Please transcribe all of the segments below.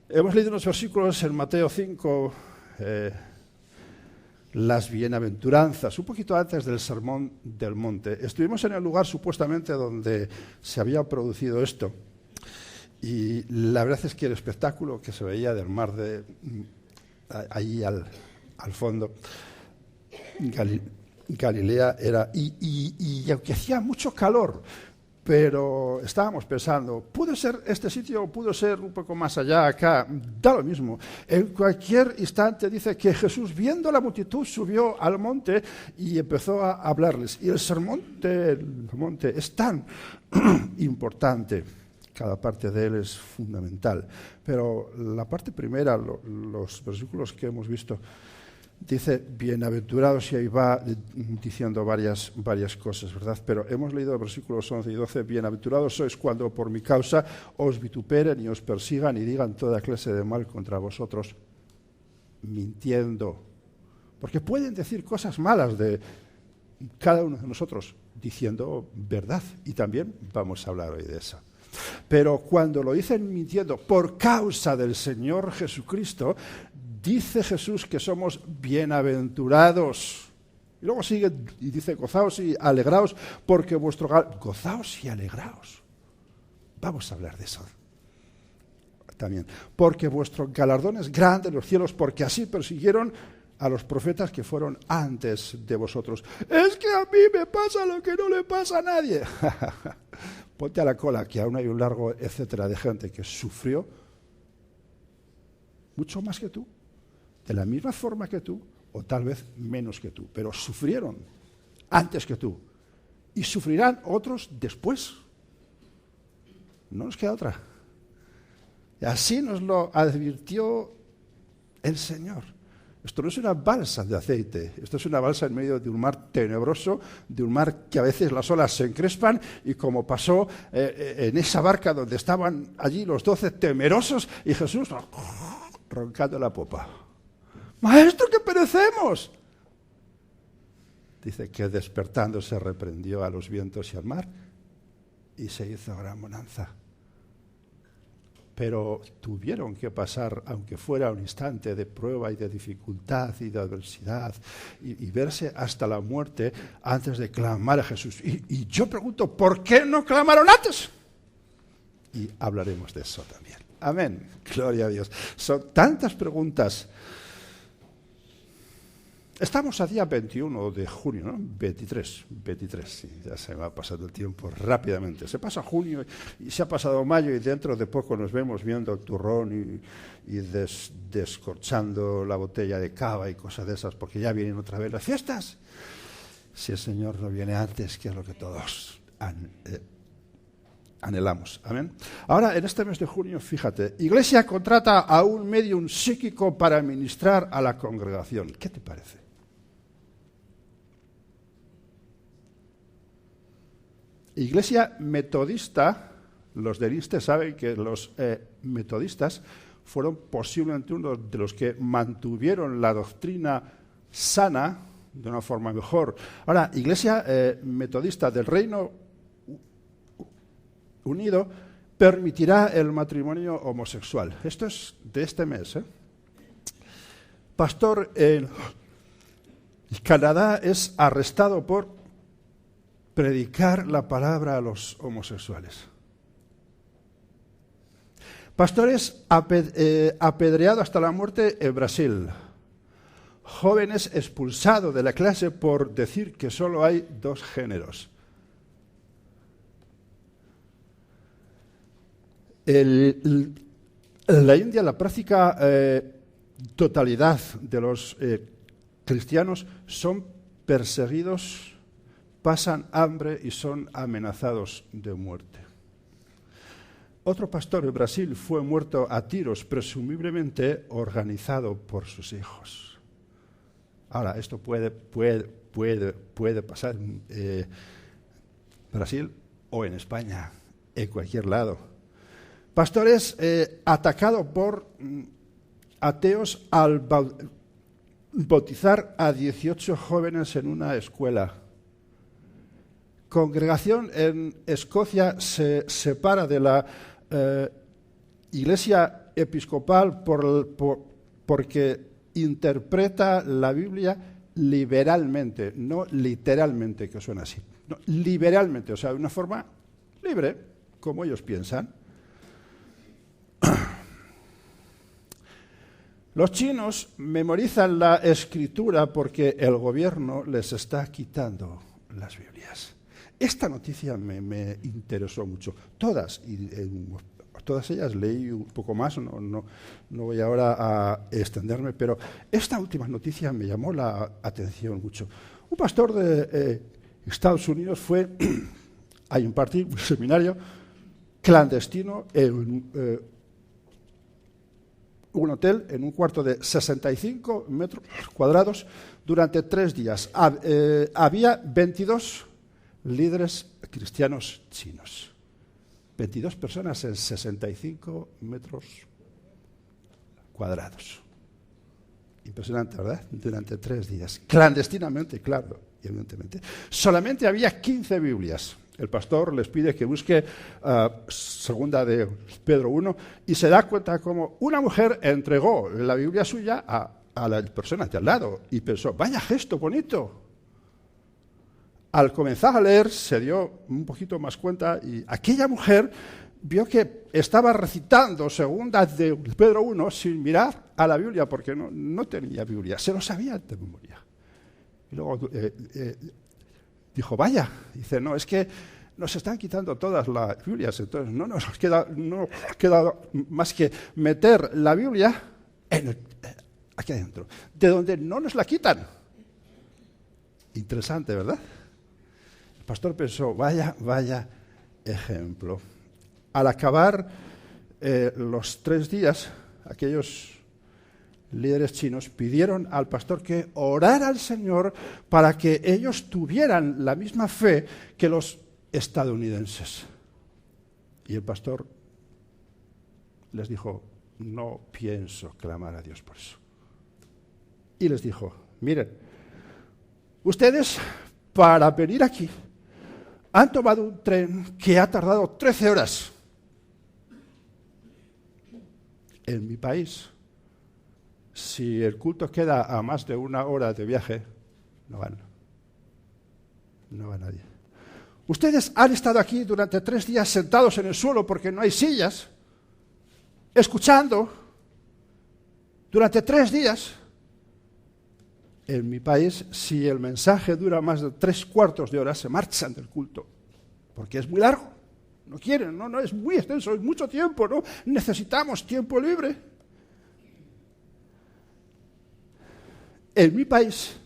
Hemos leído unos versículos en Mateo 5, las bienaventuranzas, un poquito antes del Sermón del Monte. Estuvimos en el lugar supuestamente donde se había producido esto. Y la verdad es que el espectáculo que se veía del mar allí al fondo, Galilea era... Y aunque hacía mucho calor, pero estábamos pensando, ¿pudo ser este sitio o pudo ser un poco más allá, acá? Da lo mismo. En cualquier instante dice que Jesús, viendo la multitud, subió al monte y empezó a hablarles. Y el sermón del monte es tan importante, cada parte de él es fundamental. Pero la parte primera, los versículos que hemos visto, dice, bienaventurados, y ahí va diciendo varias cosas, ¿verdad? Pero hemos leído los versículos 11 y 12, bienaventurados sois cuando por mi causa os vituperen y os persigan y digan toda clase de mal contra vosotros, mintiendo. Porque pueden decir cosas malas de cada uno de nosotros, diciendo verdad, y también vamos a hablar hoy de eso. Pero cuando lo dicen mintiendo por causa del Señor Jesucristo, dice Jesús que somos bienaventurados. Y luego sigue y dice, gozaos y alegraos porque vuestro... Gozaos y alegraos. Vamos a hablar de eso también. Porque vuestro galardón es grande en los cielos, porque así persiguieron a los profetas que fueron antes de vosotros. Es que a mí me pasa lo que no le pasa a nadie. Ponte a la cola, que aún hay un largo etcétera de gente que sufrió mucho más que tú, de la misma forma que tú, o tal vez menos que tú, pero sufrieron antes que tú, y sufrirán otros después. No nos queda otra. Y así nos lo advirtió el Señor. Esto no es una balsa de aceite, esto es una balsa en medio de un mar tenebroso, de un mar que a veces las olas se encrespan, y como pasó en esa barca donde estaban allí los 12 temerosos, y Jesús roncando la popa. ¡Maestro, que perecemos! Dice que despertando se reprendió a los vientos y al mar, y se hizo gran bonanza. Pero tuvieron que pasar, aunque fuera un instante de prueba y de dificultad y de adversidad, y verse hasta la muerte antes de clamar a Jesús. Y yo pregunto, ¿por qué no clamaron antes? Y hablaremos de eso también. Amén. Gloria a Dios. Son tantas preguntas. Estamos a día 21 de junio, ¿no? 23, sí, ya se va pasando el tiempo rápidamente. Se pasa junio y se ha pasado mayo, y dentro de poco nos vemos viendo el turrón y descorchando la botella de cava y cosas de esas, porque ya vienen otra vez las fiestas. Si el Señor no viene antes, que es lo que todos anhelamos. Amén. Ahora, en este mes de junio, fíjate, Iglesia contrata a un medium psíquico para ministrar a la congregación. ¿Qué te parece? Iglesia metodista, los del INSTE saben que los metodistas fueron posiblemente uno de los que mantuvieron la doctrina sana de una forma mejor. Ahora, Iglesia metodista del Reino Unido permitirá el matrimonio homosexual. Esto es de este mes. Pastor en Canadá es arrestado por predicar la palabra a los homosexuales. Pastores apedreado hasta la muerte en Brasil. Jóvenes expulsados de la clase por decir que solo hay 2 géneros. En la India, la práctica totalidad de los cristianos son perseguidos, pasan hambre y son amenazados de muerte. Otro pastor en Brasil fue muerto a tiros, presumiblemente organizado por sus hijos. Ahora, esto puede pasar en Brasil o en España, en cualquier lado. Pastores atacados por ateos al bautizar a 18 jóvenes en una escuela. Congregación en Escocia se separa de la Iglesia episcopal porque interpreta la Biblia liberalmente, no literalmente, que suena así. No, liberalmente, o sea, de una forma libre, como ellos piensan. Los chinos memorizan la escritura porque el gobierno les está quitando las Biblias. Esta noticia me interesó mucho. Todas ellas leí un poco más, no voy ahora a extenderme, pero esta última noticia me llamó la atención mucho. Un pastor de Estados Unidos fue a impartir un seminario clandestino en un hotel en un cuarto de 65 metros cuadrados durante 3 días. Había 22 líderes cristianos chinos. 22 personas en 65 metros cuadrados. Impresionante, ¿verdad? Durante 3 días. Clandestinamente, claro, evidentemente. Solamente había 15 Biblias. El pastor les pide que busque segunda de Pedro 1 y se da cuenta como una mujer entregó la Biblia suya a la persona de al lado y pensó, vaya gesto bonito. Al comenzar a leer se dio un poquito más cuenta y aquella mujer vio que estaba recitando segunda de Pedro 1 sin mirar a la Biblia porque no tenía Biblia, se lo sabía de memoria. Y luego dijo, vaya, dice, no, es que nos están quitando todas las Biblias, entonces no nos queda más que meter la Biblia aquí adentro, de donde no nos la quitan. Interesante, ¿verdad? El pastor pensó, vaya ejemplo. Al acabar los 3 días, aquellos líderes chinos pidieron al pastor que orara al Señor para que ellos tuvieran la misma fe que los estadounidenses. Y el pastor les dijo, no pienso clamar a Dios por eso. Y les dijo, miren, ustedes para venir aquí han tomado un tren que ha tardado 13 horas. En mi país, si el culto queda a más de 1 hora de viaje, no va nadie. Ustedes han estado aquí durante 3 días sentados en el suelo porque no hay sillas, escuchando durante 3 días. En mi país, si el mensaje dura más de 3/4 de hora, se marchan del culto, porque es muy largo. No quieren, no es muy extenso, es mucho tiempo, ¿no? Necesitamos tiempo libre. En mi país,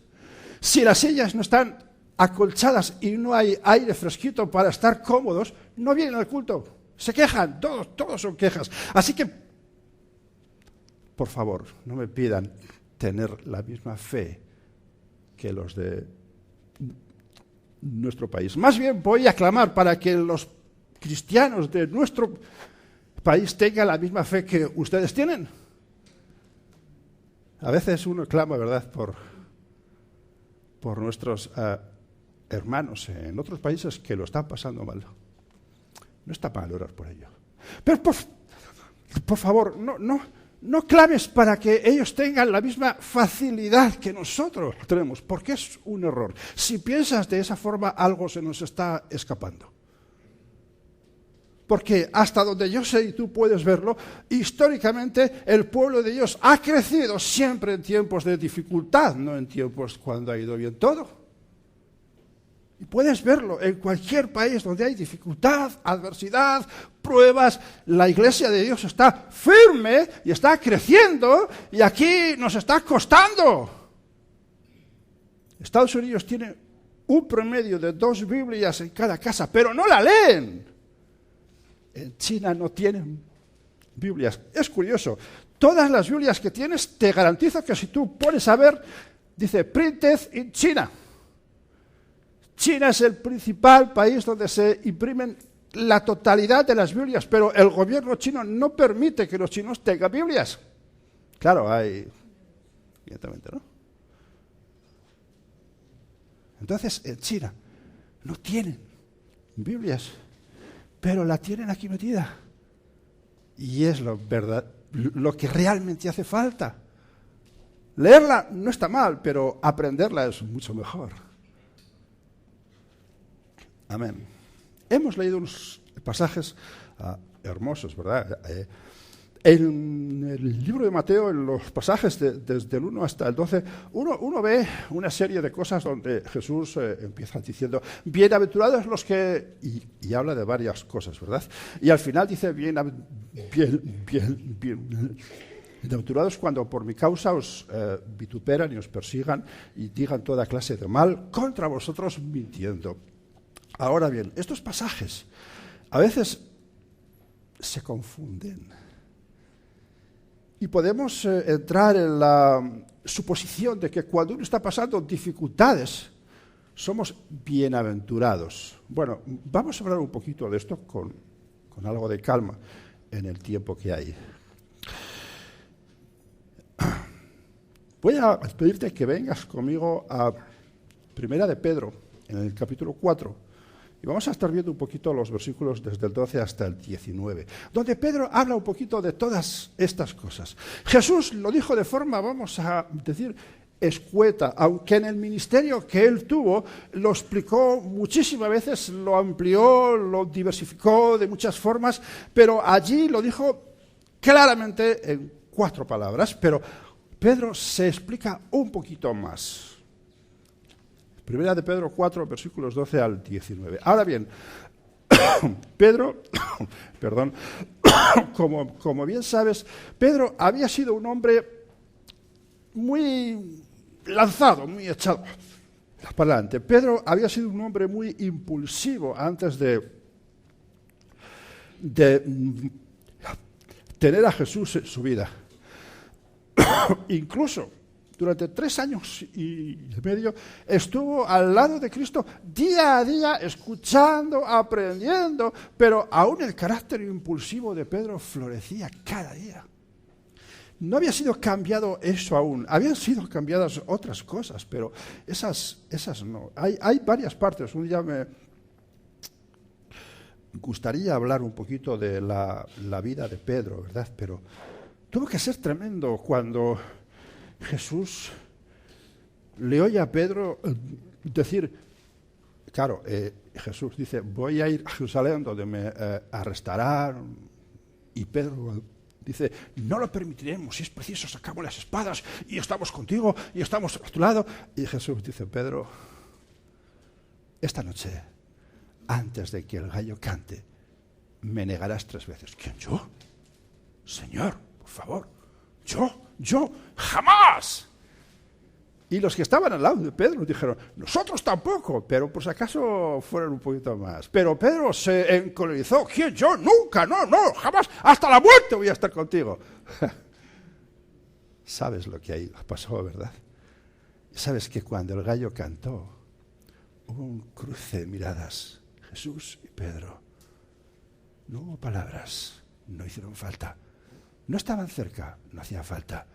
si las sillas no están acolchadas y no hay aire fresquito para estar cómodos, no vienen al culto. Se quejan, todos son quejas. Así que, por favor, no me pidan tener la misma fe que los de nuestro país. Más bien voy a clamar para que los cristianos de nuestro país tengan la misma fe que ustedes tienen. A veces uno clama, ¿verdad?, por nuestros hermanos en otros países que lo están pasando mal. No está mal orar por ello. Pero por favor, no clames para que ellos tengan la misma facilidad que nosotros tenemos, porque es un error. Si piensas de esa forma, algo se nos está escapando. Porque hasta donde yo sé, y tú puedes verlo, históricamente el pueblo de Dios ha crecido siempre en tiempos de dificultad, no en tiempos cuando ha ido bien todo. Y puedes verlo en cualquier país donde hay dificultad, adversidad, pruebas. La iglesia de Dios está firme y está creciendo, y aquí nos está costando. Estados Unidos tiene un promedio de 2 Biblias en cada casa, pero no la leen. En China no tienen Biblias. Es curioso. Todas las Biblias que tienes, te garantizo que si tú pones a ver, dice printed in China. China es el principal país donde se imprimen la totalidad de las Biblias, pero el gobierno chino no permite que los chinos tengan Biblias. Claro, hay, evidentemente, ¿no? Entonces, en China no tienen Biblias, pero la tienen aquí metida. Y es lo lo que realmente hace falta. Leerla no está mal, pero aprenderla es mucho mejor. Amén. Hemos leído unos pasajes hermosos, ¿verdad? En el libro de Mateo, en los pasajes desde el 1 hasta el 12, uno ve una serie de cosas donde Jesús empieza diciendo, bienaventurados los que... Y habla de varias cosas, ¿verdad? Y al final dice, bienaventurados cuando por mi causa os vituperan y os persigan y digan toda clase de mal contra vosotros mintiendo. Ahora bien, estos pasajes a veces se confunden y podemos entrar en la suposición de que cuando uno está pasando dificultades somos bienaventurados. Bueno, vamos a hablar un poquito de esto con algo de calma en el tiempo que hay. Voy a pedirte que vengas conmigo a Primera de Pedro, en el capítulo 4, y vamos a estar viendo un poquito los versículos desde el 12 hasta el 19, donde Pedro habla un poquito de todas estas cosas. Jesús lo dijo de forma, vamos a decir, escueta, aunque en el ministerio que él tuvo lo explicó muchísimas veces, lo amplió, lo diversificó de muchas formas, pero allí lo dijo claramente en 4 palabras, pero Pedro se explica un poquito más. Primera de Pedro 4, versículos 12 al 19. Ahora bien, Pedro, perdón, como bien sabes, Pedro había sido un hombre muy lanzado, muy echado para adelante. Pedro había sido un hombre muy impulsivo antes de tener a Jesús en su vida. Incluso durante 3 años y medio estuvo al lado de Cristo día a día, escuchando, aprendiendo, pero aún el carácter impulsivo de Pedro florecía cada día. No había sido cambiado eso aún, habían sido cambiadas otras cosas, pero esas no. Hay varias partes. Un día me gustaría hablar un poquito de la vida de Pedro, ¿verdad? Pero tuvo que ser tremendo cuando Jesús le oye a Pedro decir, claro, Jesús dice, voy a ir a Jerusalén donde me arrestarán, y Pedro dice, no lo permitiremos, si es preciso sacamos las espadas y estamos contigo y estamos a tu lado. Y Jesús dice, Pedro, esta noche, antes de que el gallo cante, me negarás 3 veces. ¿Quién, yo? Señor, por favor, yo, jamás. Y los que estaban al lado de Pedro dijeron, nosotros tampoco, pero por si acaso fueron un poquito más. Pero Pedro se encolerizó, ¿quién, yo? Nunca, no, jamás, hasta la muerte voy a estar contigo. Sabes lo que ahí pasó, ¿verdad? Sabes que cuando el gallo cantó, hubo un cruce de miradas, Jesús y Pedro. No hubo palabras, no hicieron falta. No estaban cerca, no hacía falta,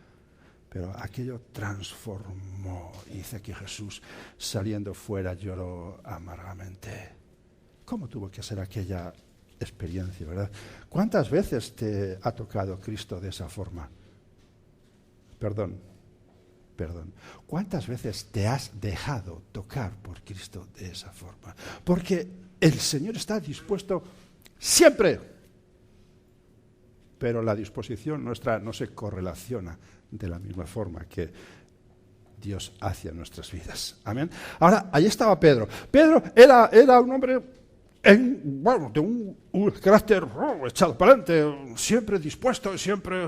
pero aquello transformó. Dice que Jesús, saliendo fuera, lloró amargamente. ¿Cómo tuvo que ser aquella experiencia, verdad? ¿Cuántas veces te ha tocado Cristo de esa forma? Perdón. ¿Cuántas veces te has dejado tocar por Cristo de esa forma? Porque el Señor está dispuesto siempre. Pero la disposición nuestra no se correlaciona de la misma forma que Dios hacia nuestras vidas. Amén. Ahora, ahí estaba Pedro. Pedro era un hombre de un carácter echado para adelante, siempre dispuesto, siempre...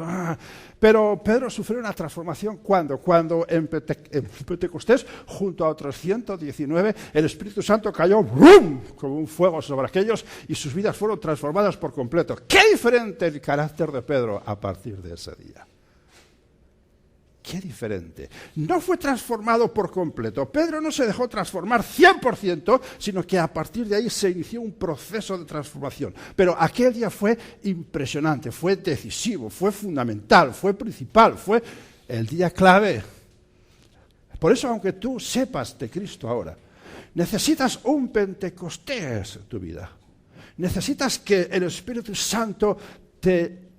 Pero Pedro sufrió una transformación cuando en Pentecostés, junto a otros 119, el Espíritu Santo cayó ¡brum!, como un fuego sobre aquellos y sus vidas fueron transformadas por completo. ¡Qué diferente el carácter de Pedro a partir de ese día! ¡Qué diferente! No fue transformado por completo. Pedro no se dejó transformar 100%, sino que a partir de ahí se inició un proceso de transformación. Pero aquel día fue impresionante, fue decisivo, fue fundamental, fue principal, fue el día clave. Por eso, aunque tú sepas de Cristo ahora, necesitas un Pentecostés en tu vida. Necesitas que el Espíritu Santo te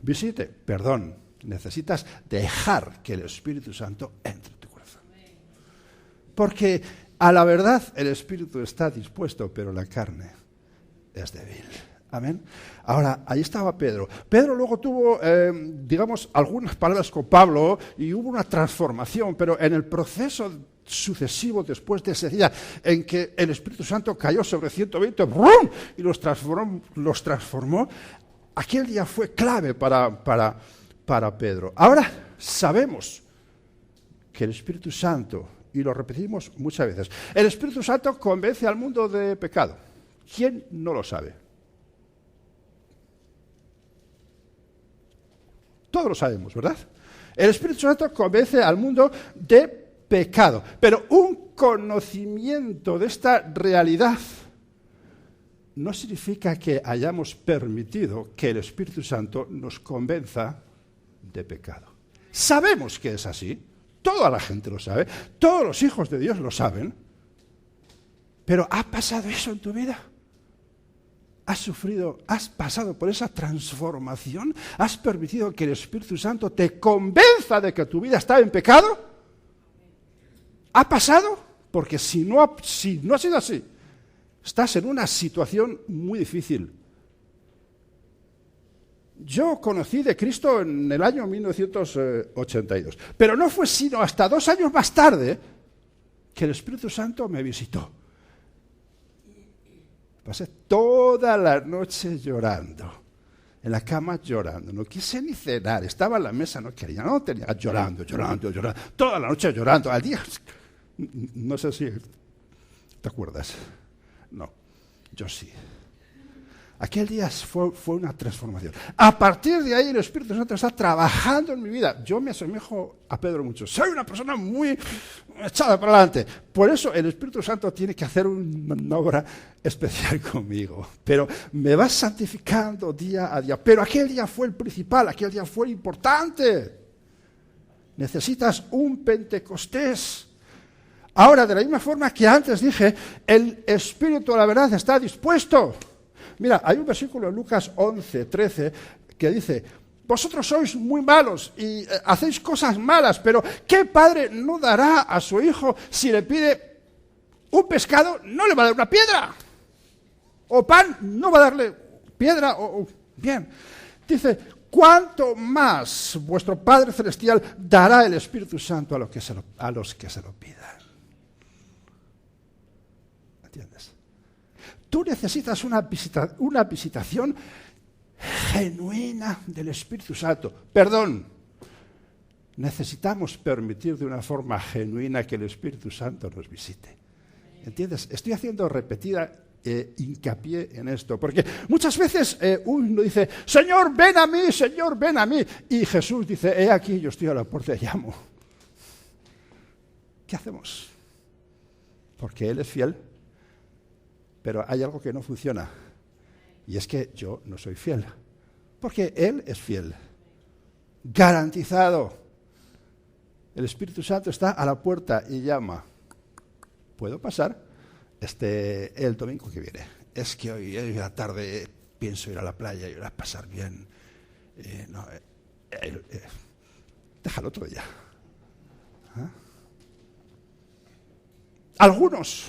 visite. Perdón, necesitas dejar que el Espíritu Santo entre en tu corazón. Porque a la verdad el Espíritu está dispuesto, pero la carne es débil. Amén. Ahora, ahí estaba Pedro. Pedro luego tuvo, digamos, algunas palabras con Pablo y hubo una transformación, pero en el proceso sucesivo después de ese día en que el Espíritu Santo cayó sobre 120 ¡brum! Y los transformó, aquel día fue clave para Pedro. Ahora sabemos que el Espíritu Santo, y lo repetimos muchas veces, el Espíritu Santo convence al mundo de pecado. ¿Quién no lo sabe? Todos lo sabemos, ¿verdad? El Espíritu Santo convence al mundo de pecado. Pero un conocimiento de esta realidad no significa que hayamos permitido que el Espíritu Santo nos convenza de pecado. Sabemos que es así. Toda la gente lo sabe. Todos los hijos de Dios lo saben. Pero ¿ha pasado eso en tu vida? ¿Has sufrido, has pasado por esa transformación? ¿Has permitido que el Espíritu Santo te convenza de que tu vida está en pecado? ¿Ha pasado? Porque si no ha sido así, estás en una situación muy difícil. Yo conocí de Cristo en el año 1982, pero no fue sino hasta 2 años más tarde que el Espíritu Santo me visitó. Pasé toda la noche llorando, en la cama llorando, no quise ni cenar, estaba en la mesa, no quería, no tenía, llorando, toda la noche llorando, al día, no sé si te acuerdas, no, yo sí. Aquel día fue una transformación. A partir de ahí el Espíritu Santo está trabajando en mi vida. Yo me asemejo a Pedro mucho. Soy una persona muy echada para adelante. Por eso el Espíritu Santo tiene que hacer una obra especial conmigo. Pero me va santificando día a día. Pero aquel día fue el principal, aquel día fue importante. Necesitas un Pentecostés. Ahora, de la misma forma que antes dije, el Espíritu, la verdad, está dispuesto. Mira, hay un versículo en Lucas 11, 13, que dice, vosotros sois muy malos y hacéis cosas malas, pero ¿qué padre no dará a su hijo si le pide un pescado? No le va a dar una piedra. O pan, no va a darle piedra. Bien, dice, ¿cuánto más vuestro Padre Celestial dará el Espíritu Santo a los que se lo pidan? ¿Entiendes? Tú necesitas una visitación genuina del Espíritu Santo. Perdón, necesitamos permitir de una forma genuina que el Espíritu Santo nos visite. ¿Entiendes? Estoy haciendo repetida hincapié en esto, porque muchas veces uno dice, Señor, ven a mí, Señor, ven a mí. Y Jesús dice, he aquí, yo estoy a la puerta y llamo. ¿Qué hacemos? Porque Él es fiel. Pero hay algo que no funciona, y es que yo no soy fiel, porque Él es fiel, garantizado. El Espíritu Santo está a la puerta y llama. ¿Puedo pasar? El domingo que viene. Es que hoy a la tarde pienso ir a la playa y ir a pasar bien. Déjalo otro día. ¿Ah? Algunos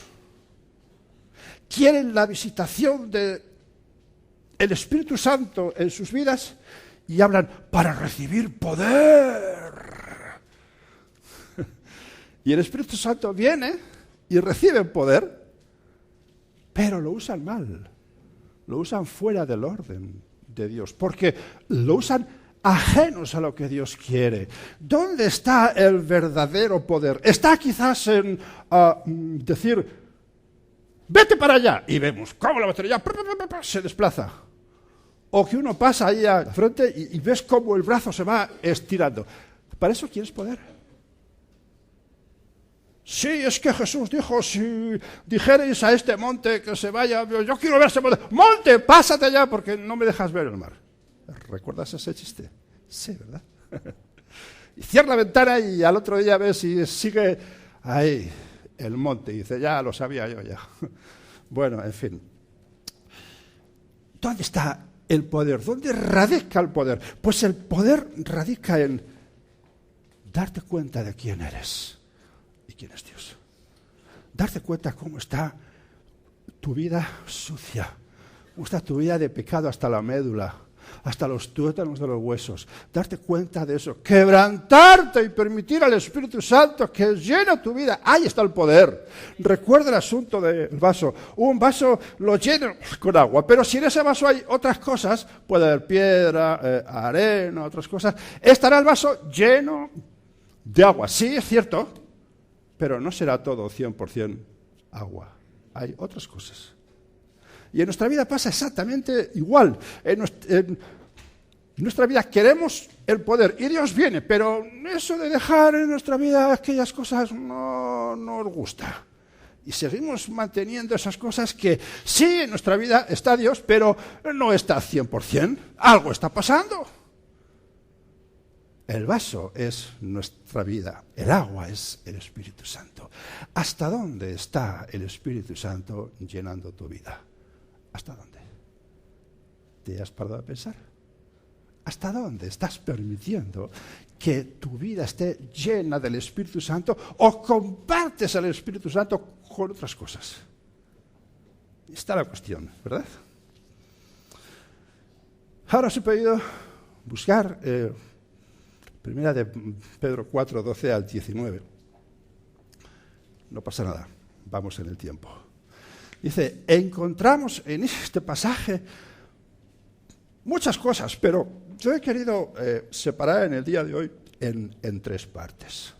quieren la visitación del Espíritu Santo en sus vidas y hablan para recibir poder. Y el Espíritu Santo viene y recibe poder, pero lo usan mal, lo usan fuera del orden de Dios, porque lo usan ajenos a lo que Dios quiere. ¿Dónde está el verdadero poder? Está quizás en decir, vete para allá, y vemos cómo la batería se desplaza. O que uno pasa ahí al frente y ves cómo el brazo se va estirando. ¿Para eso quieres poder? Sí, es que Jesús dijo, si dijerais a este monte que se vaya, yo quiero ver ese monte. ¡Monte, pásate ya porque no me dejas ver el mar! ¿Recuerdas ese chiste? Sí, ¿verdad? Y cierra la ventana y al otro día ves y sigue ahí el monte. Y dice, ya lo sabía yo ya. Bueno, en fin. ¿Dónde está el poder. ¿Dónde radica el poder? Pues el poder radica en darte cuenta de quién eres y quién es Dios. Darte cuenta cómo está tu vida sucia, cómo está tu vida de pecado hasta la médula, hasta los tuétanos de los huesos. Darte cuenta de eso, quebrantarte y permitir al Espíritu Santo que llene tu vida. Ahí está el poder. Recuerda el asunto del vaso. Un vaso lo lleno con agua, pero si en ese vaso hay otras cosas, puede haber piedra, arena, otras cosas, estará el vaso lleno de agua. Sí, es cierto, pero no será todo 100% agua. Hay otras cosas. Y en nuestra vida pasa exactamente igual. En nuestra vida queremos el poder y Dios viene, pero eso de dejar en nuestra vida aquellas cosas no nos gusta. Y seguimos manteniendo esas cosas que sí, en nuestra vida está Dios, pero no está 100%. Algo está pasando. El vaso es nuestra vida, el agua es el Espíritu Santo. ¿Hasta dónde está el Espíritu Santo llenando tu vida? ¿Hasta dónde? ¿Te has parado a pensar? ¿Hasta dónde estás permitiendo que tu vida esté llena del Espíritu Santo o compartes al Espíritu Santo con otras cosas? Está la cuestión, ¿verdad? Ahora os he pedido buscar primera de Pedro 4, 12 al 19. No pasa nada, vamos en el tiempo. Dice, encontramos en este pasaje muchas cosas, pero yo he querido separar en el día de hoy en tres partes.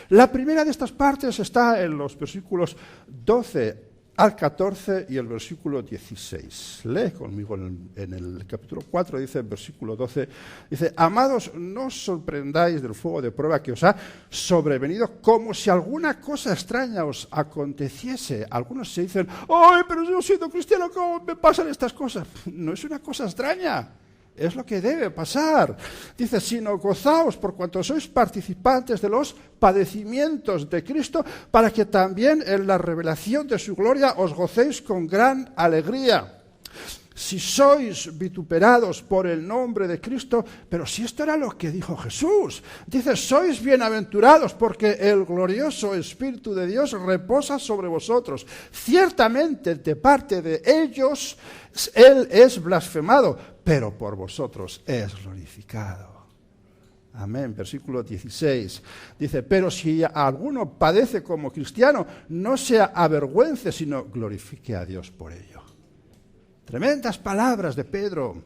La primera de estas partes está en los versículos 12 al 14 y el versículo 16. Lee conmigo en el capítulo 4, dice el versículo 12, dice, amados, no os sorprendáis del fuego de prueba que os ha sobrevenido como si alguna cosa extraña os aconteciese. Algunos se dicen, ¡ay, pero yo siendo cristiano, cómo me pasan estas cosas! No es una cosa extraña. Es lo que debe pasar. Dice, sino gozaos por cuanto sois participantes de los padecimientos de Cristo, para que también en la revelación de su gloria os gocéis con gran alegría. Si sois vituperados por el nombre de Cristo, pero si esto era lo que dijo Jesús, dice, sois bienaventurados porque el glorioso Espíritu de Dios reposa sobre vosotros. Ciertamente de parte de ellos Él es blasfemado, pero por vosotros es glorificado. Amén. Versículo 16. Dice, pero si alguno padece como cristiano, no se avergüence, sino glorifique a Dios por ello. Tremendas palabras de Pedro.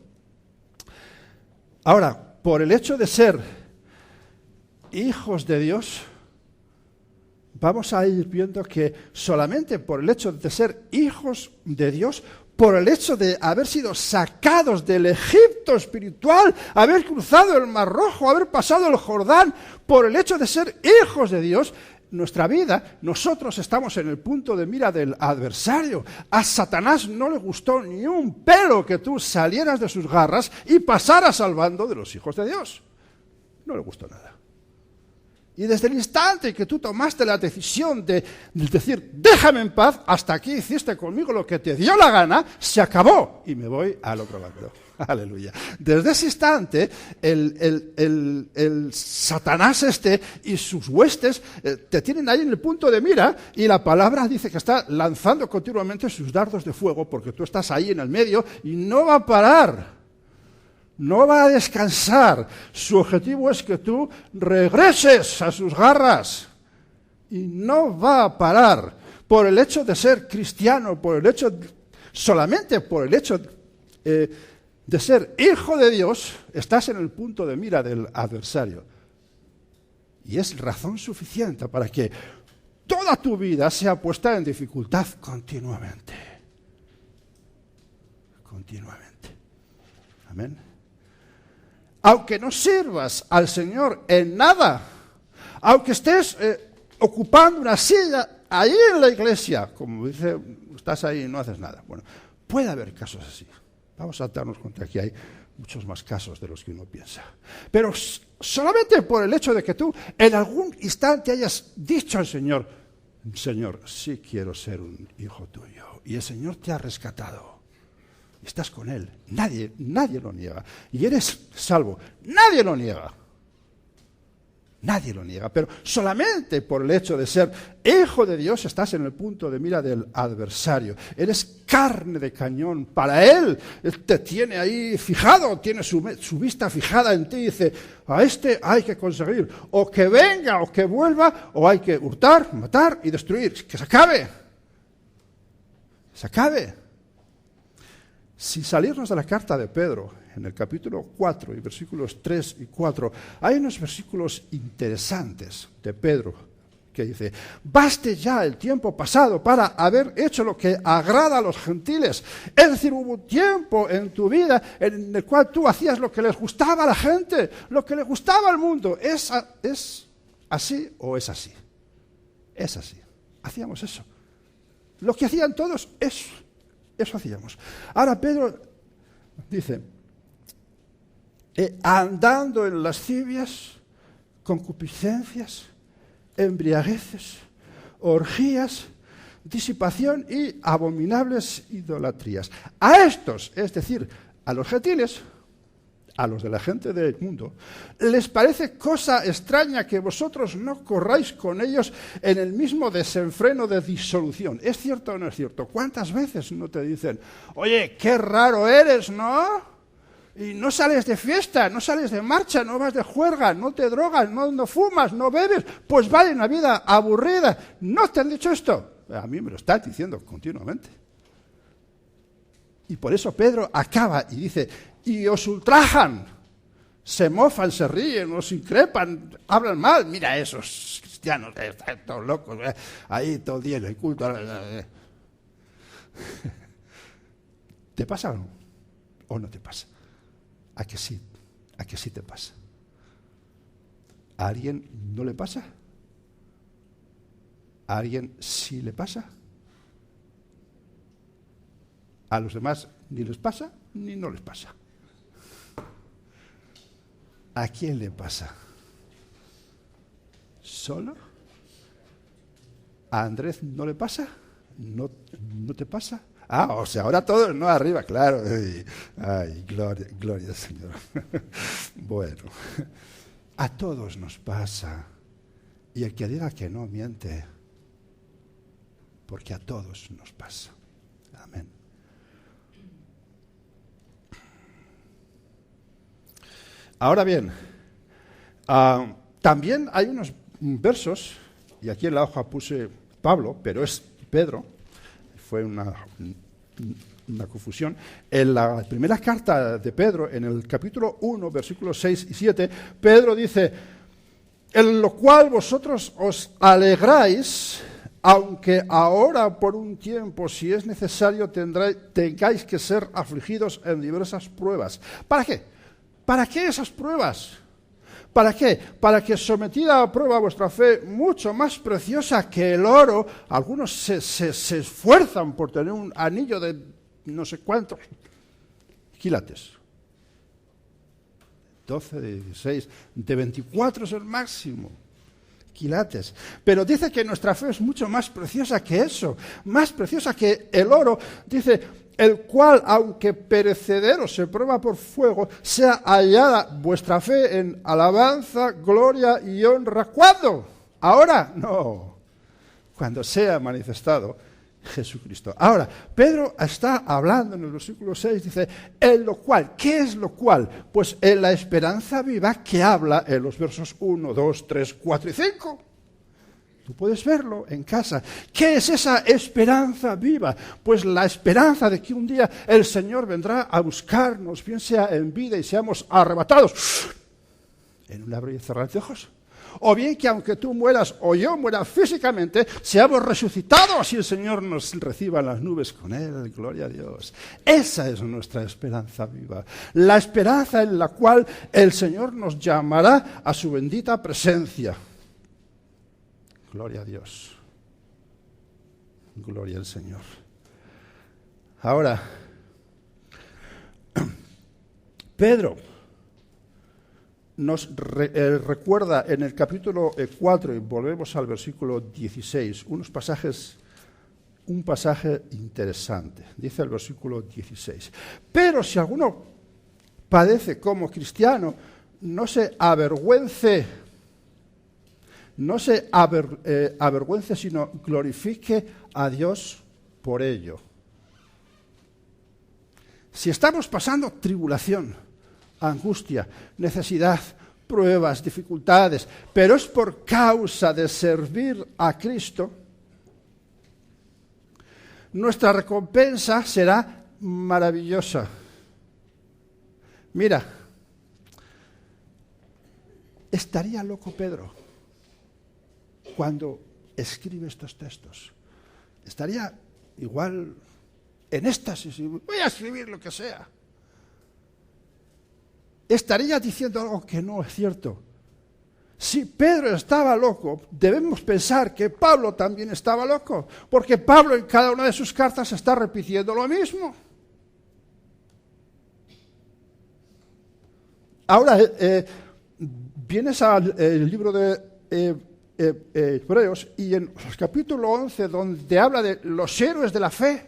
Ahora, por el hecho de ser hijos de Dios, vamos a ir viendo que solamente por el hecho de ser hijos de Dios, por el hecho de haber sido sacados del Egipto espiritual, haber cruzado el Mar Rojo, haber pasado el Jordán, por el hecho de ser hijos de Dios, nuestra vida, nosotros estamos en el punto de mira del adversario. A Satanás no le gustó ni un pelo que tú salieras de sus garras y pasaras al bando de los hijos de Dios. No le gustó nada. Y desde el instante que tú tomaste la decisión de decir, déjame en paz, hasta aquí hiciste conmigo lo que te dio la gana, se acabó y me voy al otro bando. Aleluya. Desde ese instante, el Satanás y sus huestes te tienen ahí en el punto de mira, y la palabra dice que está lanzando continuamente sus dardos de fuego porque tú estás ahí en el medio y no va a parar. No va a descansar. Su objetivo es que tú regreses a sus garras. Y no va a parar. Por el hecho de ser cristiano, solamente por el hecho de ser hijo de Dios, estás en el punto de mira del adversario. Y es razón suficiente para que toda tu vida sea puesta en dificultad continuamente. Continuamente. Amén. Aunque no sirvas al Señor en nada, aunque estés ocupando una silla ahí en la iglesia, como dice, estás ahí y no haces nada. Bueno, puede haber casos así. Vamos a darnos cuenta que hay muchos más casos de los que uno piensa. Pero solamente por el hecho de que tú en algún instante hayas dicho al Señor, Señor, sí quiero ser un hijo tuyo, y el Señor te ha rescatado, estás con Él. Nadie lo niega. Y eres salvo. Nadie lo niega. Nadie lo niega, pero solamente por el hecho de ser hijo de Dios estás en el punto de mira del adversario. Eres carne de cañón para él. Él te tiene ahí fijado, tiene su vista fijada en ti y dice, a este hay que conseguir o que venga o que vuelva, o hay que hurtar, matar y destruir. Que se acabe. Se acabe. Sin salirnos de la carta de Pedro, en el capítulo 4 y versículos 3 y 4, hay unos versículos interesantes de Pedro que dice, baste ya el tiempo pasado para haber hecho lo que agrada a los gentiles. Es decir, hubo un tiempo en tu vida en el cual tú hacías lo que les gustaba a la gente, lo que le gustaba al mundo. ¿Es así o es así? Es así. Hacíamos eso. Lo que hacían todos, eso hacíamos. Ahora Pedro dice, andando en lascivias, concupiscencias, embriagueces, orgías, disipación y abominables idolatrías. A estos, es decir, a los gentiles, a los de la gente del mundo, les parece cosa extraña que vosotros no corráis con ellos en el mismo desenfreno de disolución. ¿Es cierto o no es cierto? ¿Cuántas veces no te dicen, oye, qué raro eres, ¿no? Y no sales de fiesta, no sales de marcha, no vas de juerga, no te drogas, no fumas, no bebes, pues vale una vida aburrida. ¿No te han dicho esto? A mí me lo están diciendo continuamente. Y por eso Pedro acaba y dice, y os ultrajan, se mofan, se ríen, os increpan, hablan mal. Mira esos cristianos, están todos locos, ahí todo el día en el culto. ¿Te pasa o no te pasa? ¿A que sí? ¿A que sí te pasa? ¿A alguien no le pasa? ¿A alguien sí le pasa? ¿A los demás ni les pasa ni no les pasa? ¿A quién le pasa? ¿Solo? ¿A Andrés no le pasa? ¿No te pasa? Ah, o sea, ahora todos, no arriba, claro. Ay, gloria al Señor. Bueno, a todos nos pasa. Y el que diga que no miente, porque a todos nos pasa. Amén. Ahora bien, también hay unos versos, y aquí en la hoja puse Pablo, pero es Pedro, fue una confusión. En la primera carta de Pedro, en el capítulo 1, versículos 6 y 7, Pedro dice, en lo cual vosotros os alegráis, aunque ahora por un tiempo, si es necesario, tengáis que ser afligidos en diversas pruebas. ¿Para qué? ¿Para qué esas pruebas? ¿Para qué? Para que sometida a prueba vuestra fe, mucho más preciosa que el oro, algunos se esfuerzan por tener un anillo de no sé cuántos quilates. 12, de 16, de 24 es el máximo. Quilates. Pero dice que nuestra fe es mucho más preciosa que eso, más preciosa que el oro. Dice, el cual, aunque perecedero se prueba por fuego, sea hallada vuestra fe en alabanza, gloria y honra. ¿Cuándo? ¿Ahora? No. Cuando sea manifestado Jesucristo. Ahora, Pedro está hablando en el versículo 6, dice, en lo cual, ¿qué es lo cual? Pues en la esperanza viva que habla en los versos 1, 2, 3, 4 y 5. Tú puedes verlo en casa. ¿Qué es esa esperanza viva? Pues la esperanza de que un día el Señor vendrá a buscarnos, bien sea en vida y seamos arrebatados en un abrir y cerrar de ojos. O bien que aunque tú mueras o yo muera físicamente, seamos resucitados y el Señor nos reciba en las nubes con Él. Gloria a Dios. Esa es nuestra esperanza viva. La esperanza en la cual el Señor nos llamará a su bendita presencia. Gloria a Dios. Gloria al Señor. Ahora, Pedro nos recuerda en el capítulo 4, y volvemos al versículo 16, unos pasajes un pasaje interesante. Dice el versículo 16. Pero si alguno padece como cristiano, no se avergüence, sino glorifique a Dios por ello. Si estamos pasando tribulación, angustia, necesidad, pruebas, dificultades, pero es por causa de servir a Cristo, nuestra recompensa será maravillosa. Mira, estaría loco Pedro cuando escribe estos textos. Estaría igual en éxtasis y voy a escribir lo que sea. Estaría diciendo algo que no es cierto. Si Pedro estaba loco, debemos pensar que Pablo también estaba loco, porque Pablo en cada una de sus cartas está repitiendo lo mismo. Ahora, vienes al libro de Hebreos y en el capítulo 11, donde habla de los héroes de la fe,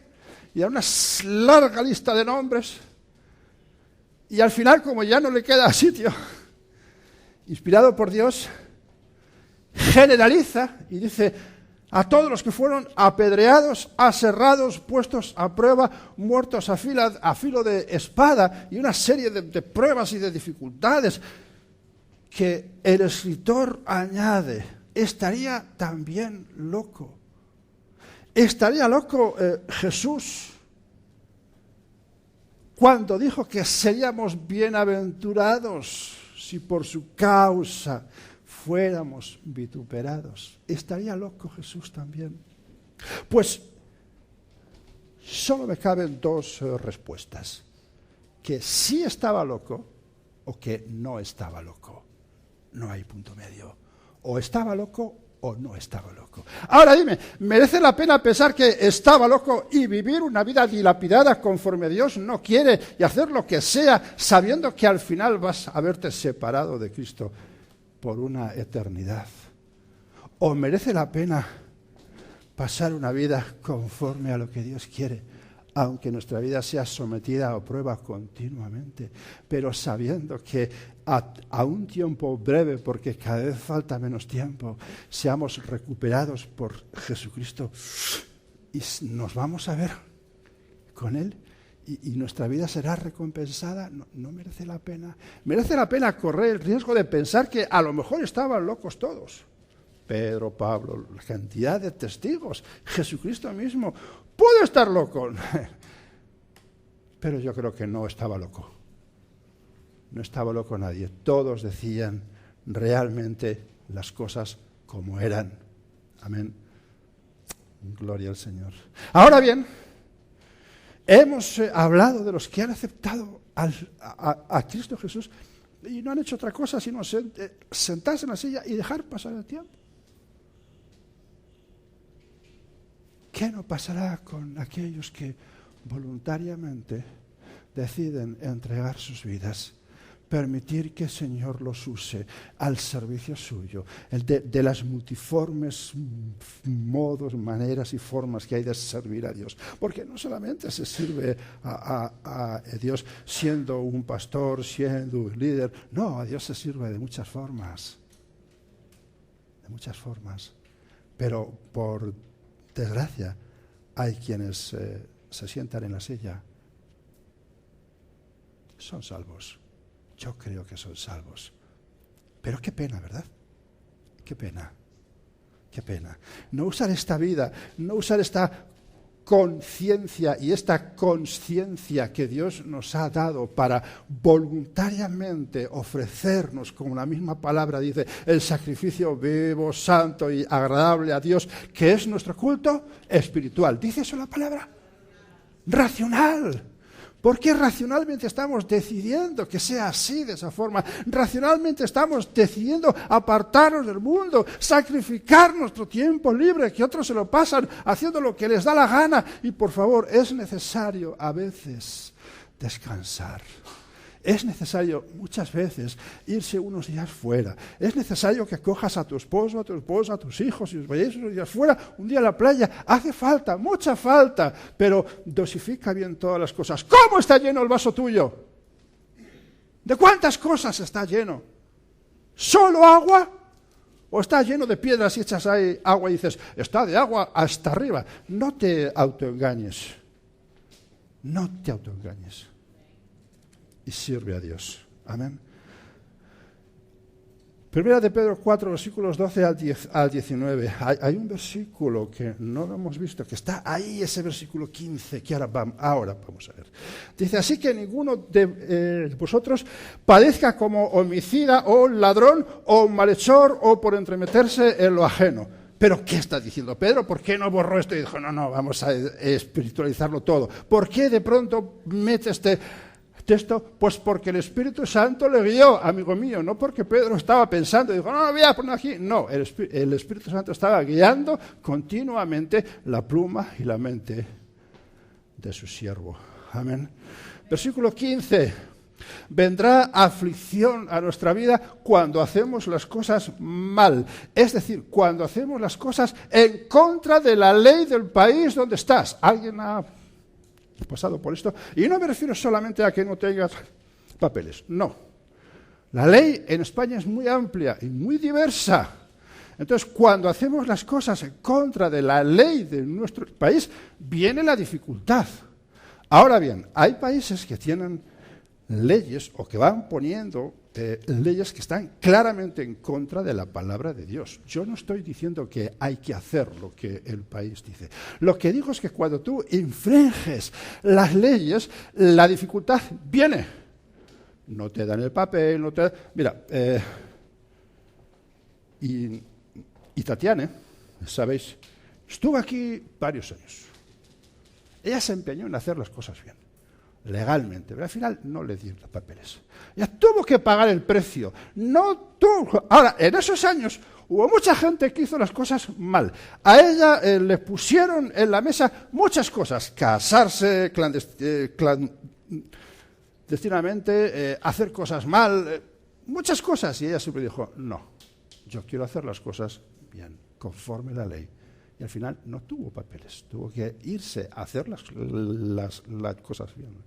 y hay una larga lista de nombres, y al final, como ya no le queda sitio, inspirado por Dios, generaliza y dice: a todos los que fueron apedreados, aserrados, puestos a prueba, muertos a filo de espada, y una serie de pruebas y de dificultades que el escritor añade. Estaría también loco. Estaría loco Jesús cuando dijo que seríamos bienaventurados si por su causa fuéramos vituperados. Estaría loco Jesús también. Pues solo me caben dos respuestas: que sí estaba loco o que no estaba loco. No hay punto medio. O estaba loco o no estaba loco. Ahora dime, ¿merece la pena pensar que estaba loco y vivir una vida dilapidada conforme Dios no quiere y hacer lo que sea, sabiendo que al final vas a verte separado de Cristo por una eternidad? ¿O merece la pena pasar una vida conforme a lo que Dios quiere, aunque nuestra vida sea sometida a prueba continuamente, pero sabiendo que a un tiempo breve, porque cada vez falta menos tiempo, seamos recuperados por Jesucristo y nos vamos a ver con Él y nuestra vida será recompensada? ¿No merece la pena? ¿Merece la pena correr el riesgo de pensar que a lo mejor estaban locos todos? Pedro, Pablo, la cantidad de testigos, Jesucristo mismo, pudo estar loco, pero yo creo que no estaba loco. No estaba loco nadie. Todos decían realmente las cosas como eran. Amén. Gloria al Señor. Ahora bien, hemos hablado de los que han aceptado a Cristo Jesús y no han hecho otra cosa sino sentarse en la silla y dejar pasar el tiempo. ¿Qué no pasará con aquellos que voluntariamente deciden entregar sus vidas, permitir que el Señor los use al servicio suyo, de las multiformes modos, maneras y formas que hay de servir a Dios? Porque no solamente se sirve a Dios siendo un pastor, siendo un líder. No, a Dios se sirve de muchas formas. De muchas formas. Pero por desgracia, hay quienes se sientan en la silla. Son salvos. Yo creo que son salvos. Pero qué pena, ¿verdad? Qué pena. Qué pena. No usar esta vida, no usar esta conciencia y esta consciencia que Dios nos ha dado para voluntariamente ofrecernos, como la misma palabra dice, el sacrificio vivo, santo y agradable a Dios, que es nuestro culto espiritual. ¿Dice eso la palabra? Racional. Porque racionalmente estamos decidiendo que sea así, de esa forma. Racionalmente estamos decidiendo apartarnos del mundo, sacrificar nuestro tiempo libre, que otros se lo pasan haciendo lo que les da la gana. Y por favor, es necesario a veces descansar. Es necesario muchas veces irse unos días fuera. Es necesario que cojas a tu esposo, a tu esposa, a tus hijos y os vayáis unos días fuera, un día a la playa. Hace falta, mucha falta, pero dosifica bien todas las cosas. ¿Cómo está lleno el vaso tuyo? ¿De cuántas cosas está lleno? ¿Solo agua? ¿O está lleno de piedras y echas ahí agua y dices, está de agua hasta arriba? No te autoengañes. No te autoengañes. Y sirve a Dios. Amén. Primera de Pedro 4, versículos 12 al 19. Hay un versículo que no lo hemos visto, que está ahí, ese versículo 15, que ahora vamos a ver. Dice, así que ninguno de vosotros padezca como homicida o ladrón o malhechor o por entremeterse en lo ajeno. ¿Pero qué está diciendo Pedro? ¿Por qué no borró esto? Y dijo, no, vamos a espiritualizarlo todo. ¿Por qué de pronto mete este texto? Pues porque el Espíritu Santo le guió, amigo mío, no porque Pedro estaba pensando y dijo, no, voy a poner aquí. No, el Espíritu Santo estaba guiando continuamente la pluma y la mente de su siervo. Amén. Versículo 15. Vendrá aflicción a nuestra vida cuando hacemos las cosas mal. Es decir, cuando hacemos las cosas en contra de la ley del país donde estás. ¿Alguien ha pasado por esto? Y no me refiero solamente a que no tengas papeles. No. La ley en España es muy amplia y muy diversa. Entonces, cuando hacemos las cosas en contra de la ley de nuestro país, viene la dificultad. Ahora bien, hay países que tienen leyes o que van poniendo leyes que están claramente en contra de la palabra de Dios. Yo no estoy diciendo que hay que hacer lo que el país dice. Lo que digo es que cuando tú infringes las leyes, la dificultad viene. No te dan el papel, no te... Mira, y Tatiana, ¿sabéis? Estuvo aquí varios años. Ella se empeñó en hacer las cosas bien, legalmente, pero al final no le dieron los papeles. Ya tuvo que pagar el precio. No tuvo. Ahora, en esos años hubo mucha gente que hizo las cosas mal. A ella le pusieron en la mesa muchas cosas. Casarse clandestinamente, hacer cosas mal, muchas cosas. Y ella siempre dijo, no, yo quiero hacer las cosas bien, conforme a la ley. Y al final no tuvo papeles. Tuvo que irse a hacer las cosas bien.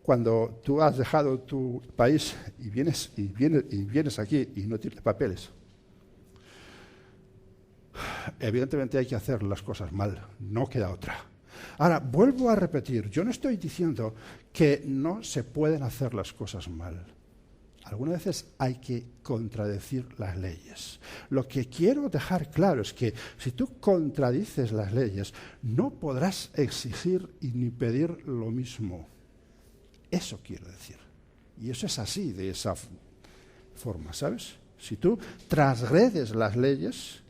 Cuando tú has dejado tu país y vienes aquí y no tienes papeles, evidentemente hay que hacer las cosas mal, no queda otra. Ahora, vuelvo a repetir, yo no estoy diciendo que no se pueden hacer las cosas mal. Algunas veces hay que contradecir las leyes. Lo que quiero dejar claro es que si tú contradices las leyes, no podrás exigir ni pedir lo mismo. Eso quiero decir. Y eso es así, de esa forma, ¿sabes? Si tú transgredes las leyes,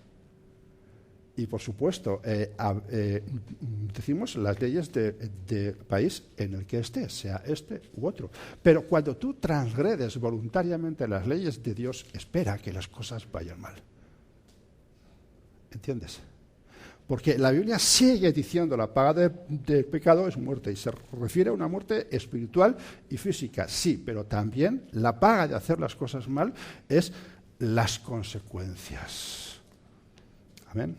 y por supuesto, decimos las leyes de país en el que estés, sea este u otro. Pero cuando tú transgredes voluntariamente las leyes de Dios, espera que las cosas vayan mal. ¿Entiendes? Porque la Biblia sigue diciendo la paga del pecado es muerte, y se refiere a una muerte espiritual y física, sí, pero también la paga de hacer las cosas mal es las consecuencias. Amén.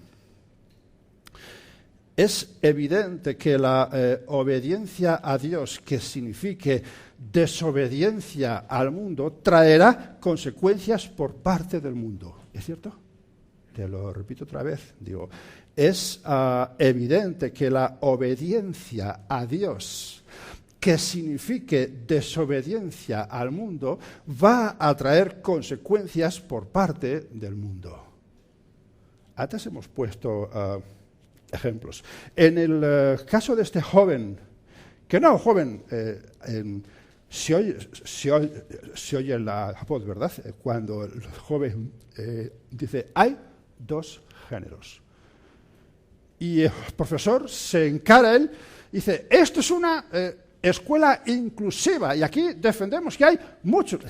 Es evidente que la obediencia a Dios, que signifique desobediencia al mundo, traerá consecuencias por parte del mundo. ¿Es cierto? Te lo repito otra vez. Digo, es evidente que la obediencia a Dios, que signifique desobediencia al mundo, va a traer consecuencias por parte del mundo. Antes hemos puesto ejemplos. En el caso de este joven, que no, joven, se oye la voz, ¿verdad? Cuando el joven dice, hay dos géneros. Y el profesor se encara a él y dice, esto es una escuela inclusiva y aquí defendemos que hay muchos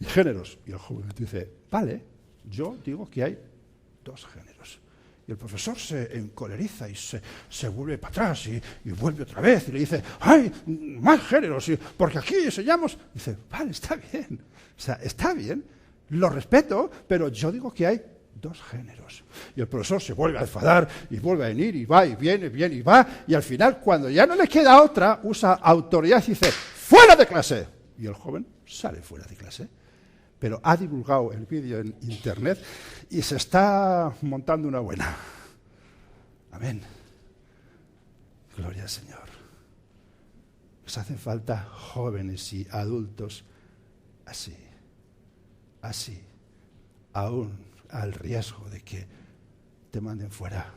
géneros. Y el joven dice, vale, yo digo que hay dos géneros. Y el profesor se encoleriza y se vuelve para atrás y vuelve otra vez y le dice, ¡ay, más géneros! Porque aquí enseñamos. Dice, vale, está bien. O sea, está bien, lo respeto, pero yo digo que hay 2 géneros. Y el profesor se vuelve a enfadar y vuelve a venir y va y viene y va. Y al final, cuando ya no le queda otra, usa autoridad y dice, ¡fuera de clase! Y el joven sale fuera de clase. Pero ha divulgado el vídeo en internet y se está montando una buena. Amén. Gloria al Señor. Nos hacen falta jóvenes y adultos así, aún al riesgo de que te manden fuera.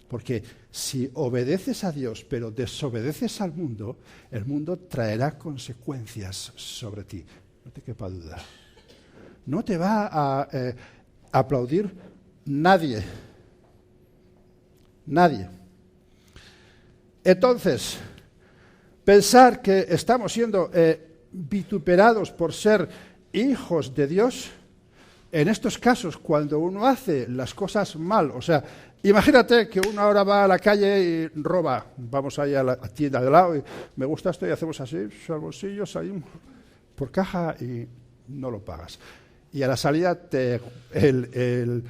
Porque si obedeces a Dios, pero desobedeces al mundo, el mundo traerá consecuencias sobre ti. No te quepa duda. No te va a aplaudir nadie. Nadie. Entonces, pensar que estamos siendo vituperados por ser hijos de Dios, en estos casos, cuando uno hace las cosas mal, o sea, imagínate que uno ahora va a la calle y roba, vamos ahí a la tienda de lado y me gusta esto y hacemos así, al bolsillo, salimos por caja y no lo pagas. Y a la salida el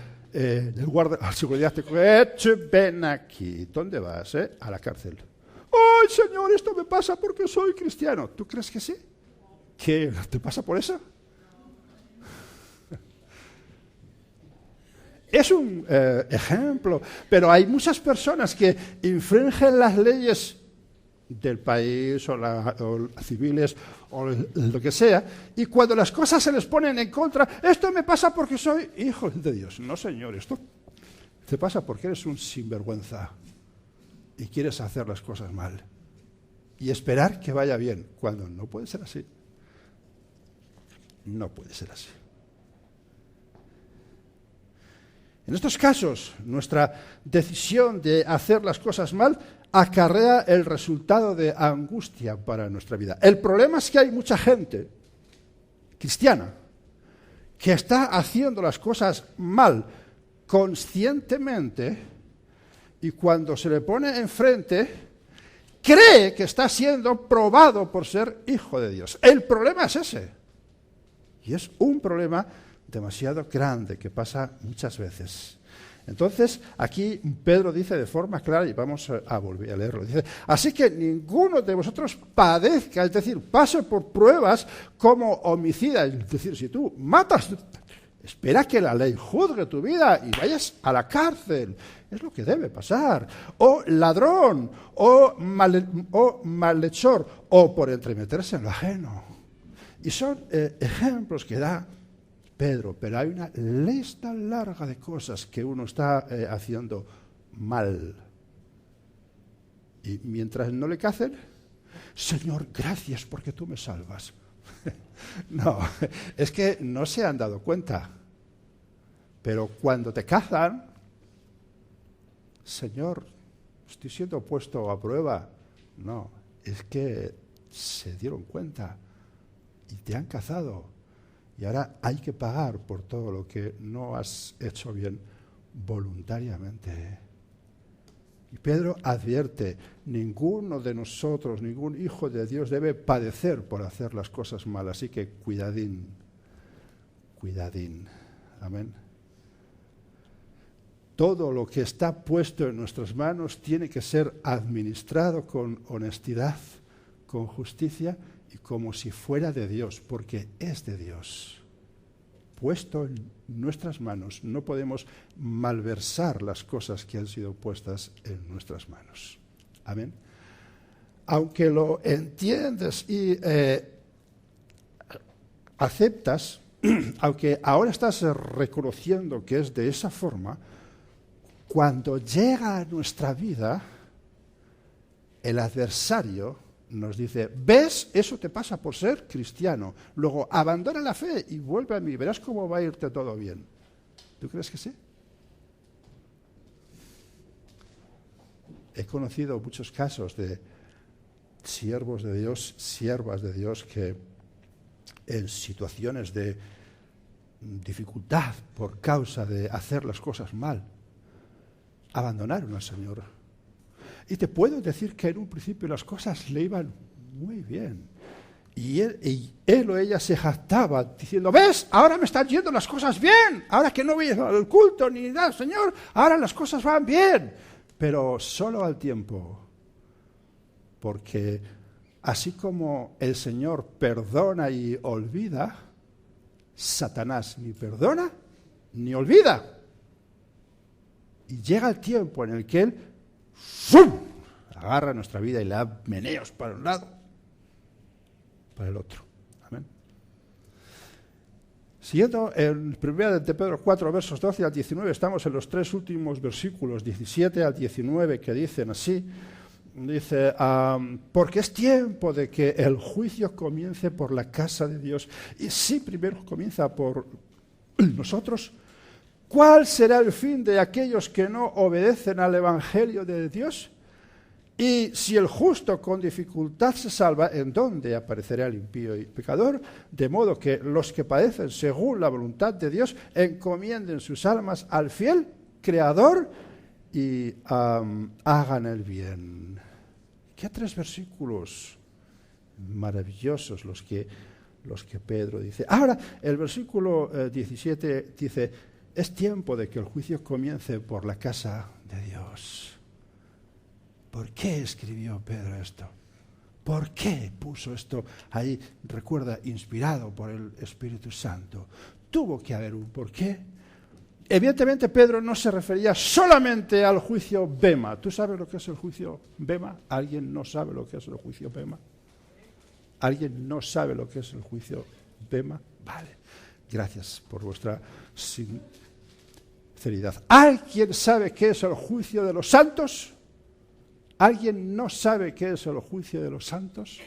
guardia, la seguridad te dice, ven aquí, ¿dónde vas? A la cárcel. ¡Ay, señor, esto me pasa porque soy cristiano! ¿Tú crees que sí? ¿Qué te pasa por eso? Es un ejemplo, pero hay muchas personas que infringen las leyes del país o civiles o lo que sea, y cuando las cosas se les ponen en contra, esto me pasa porque soy hijo de Dios. No, señor, esto te pasa porque eres un sinvergüenza y quieres hacer las cosas mal y esperar que vaya bien, cuando no puede ser así. No puede ser así. En estos casos, nuestra decisión de hacer las cosas mal acarrea el resultado de angustia para nuestra vida. El problema es que hay mucha gente cristiana que está haciendo las cosas mal conscientemente y cuando se le pone enfrente cree que está siendo probado por ser hijo de Dios. El problema es ese. Y es un problema demasiado grande que pasa muchas veces. Entonces, aquí Pedro dice de forma clara, y vamos a volver a leerlo, dice, así que ninguno de vosotros padezca, es decir, pase por pruebas como homicida, es decir, si tú matas, espera que la ley juzgue tu vida y vayas a la cárcel, es lo que debe pasar, o ladrón, o malhechor, o por entremeterse en lo ajeno. Y son ejemplos que da Pedro, pero hay una lista larga de cosas que uno está haciendo mal. Y mientras no le cacen, Señor, gracias porque tú me salvas. No, es que no se han dado cuenta. Pero cuando te cazan, Señor, estoy siendo puesto a prueba. No, es que se dieron cuenta y te han cazado. Y ahora hay que pagar por todo lo que no has hecho bien voluntariamente. Y Pedro advierte, ninguno de nosotros, ningún hijo de Dios debe padecer por hacer las cosas mal. Así que cuidadín, cuidadín. Amén. Todo lo que está puesto en nuestras manos tiene que ser administrado con honestidad, con justicia y como si fuera de Dios, porque es de Dios. Puesto en nuestras manos, no podemos malversar las cosas que han sido puestas en nuestras manos. Amén. Aunque lo entiendes y aceptas, aunque ahora estás reconociendo que es de esa forma, cuando llega a nuestra vida, el adversario nos dice, ¿ves? Eso te pasa por ser cristiano. Luego, abandona la fe y vuelve a mí. Verás cómo va a irte todo bien. ¿Tú crees que sí? He conocido muchos casos de siervos de Dios, siervas de Dios, que en situaciones de dificultad por causa de hacer las cosas mal, abandonaron al Señor. Y te puedo decir que en un principio las cosas le iban muy bien. Y él o ella se jactaba diciendo, ¿ves? Ahora me están yendo las cosas bien. Ahora que no voy al culto ni nada, Señor, ahora las cosas van bien. Pero solo al tiempo. Porque así como el Señor perdona y olvida, Satanás ni perdona ni olvida. Y llega el tiempo en el que él ¡fum!, agarra nuestra vida y la da meneos para un lado, para el otro. Amén. Siguiendo en 1 de Pedro 4, versos 12 al 19, estamos en los tres últimos versículos, 17 al 19, que dicen así. Dice, porque es tiempo de que el juicio comience por la casa de Dios. Y si primero comienza por nosotros, ¿cuál será el fin de aquellos que no obedecen al Evangelio de Dios? Y si el justo con dificultad se salva, ¿en dónde aparecerá el impío y pecador? De modo que los que padecen según la voluntad de Dios encomienden sus almas al fiel Creador y hagan el bien. ¿Qué tres versículos maravillosos los que Pedro dice? Ahora, el versículo 17 dice, es tiempo de que el juicio comience por la casa de Dios. ¿Por qué escribió Pedro esto? ¿Por qué puso esto ahí? Recuerda, inspirado por el Espíritu Santo. Tuvo que haber un porqué. Evidentemente Pedro no se refería solamente al juicio Bema. ¿Tú sabes lo que es el juicio Bema? ¿Alguien no sabe lo que es el juicio Bema? ¿Alguien no sabe lo que es el juicio Bema? Vale, gracias por vuestra sinceridad. ¿Alguien sabe qué es el juicio de los santos? ¿Alguien no sabe qué es el juicio de los santos?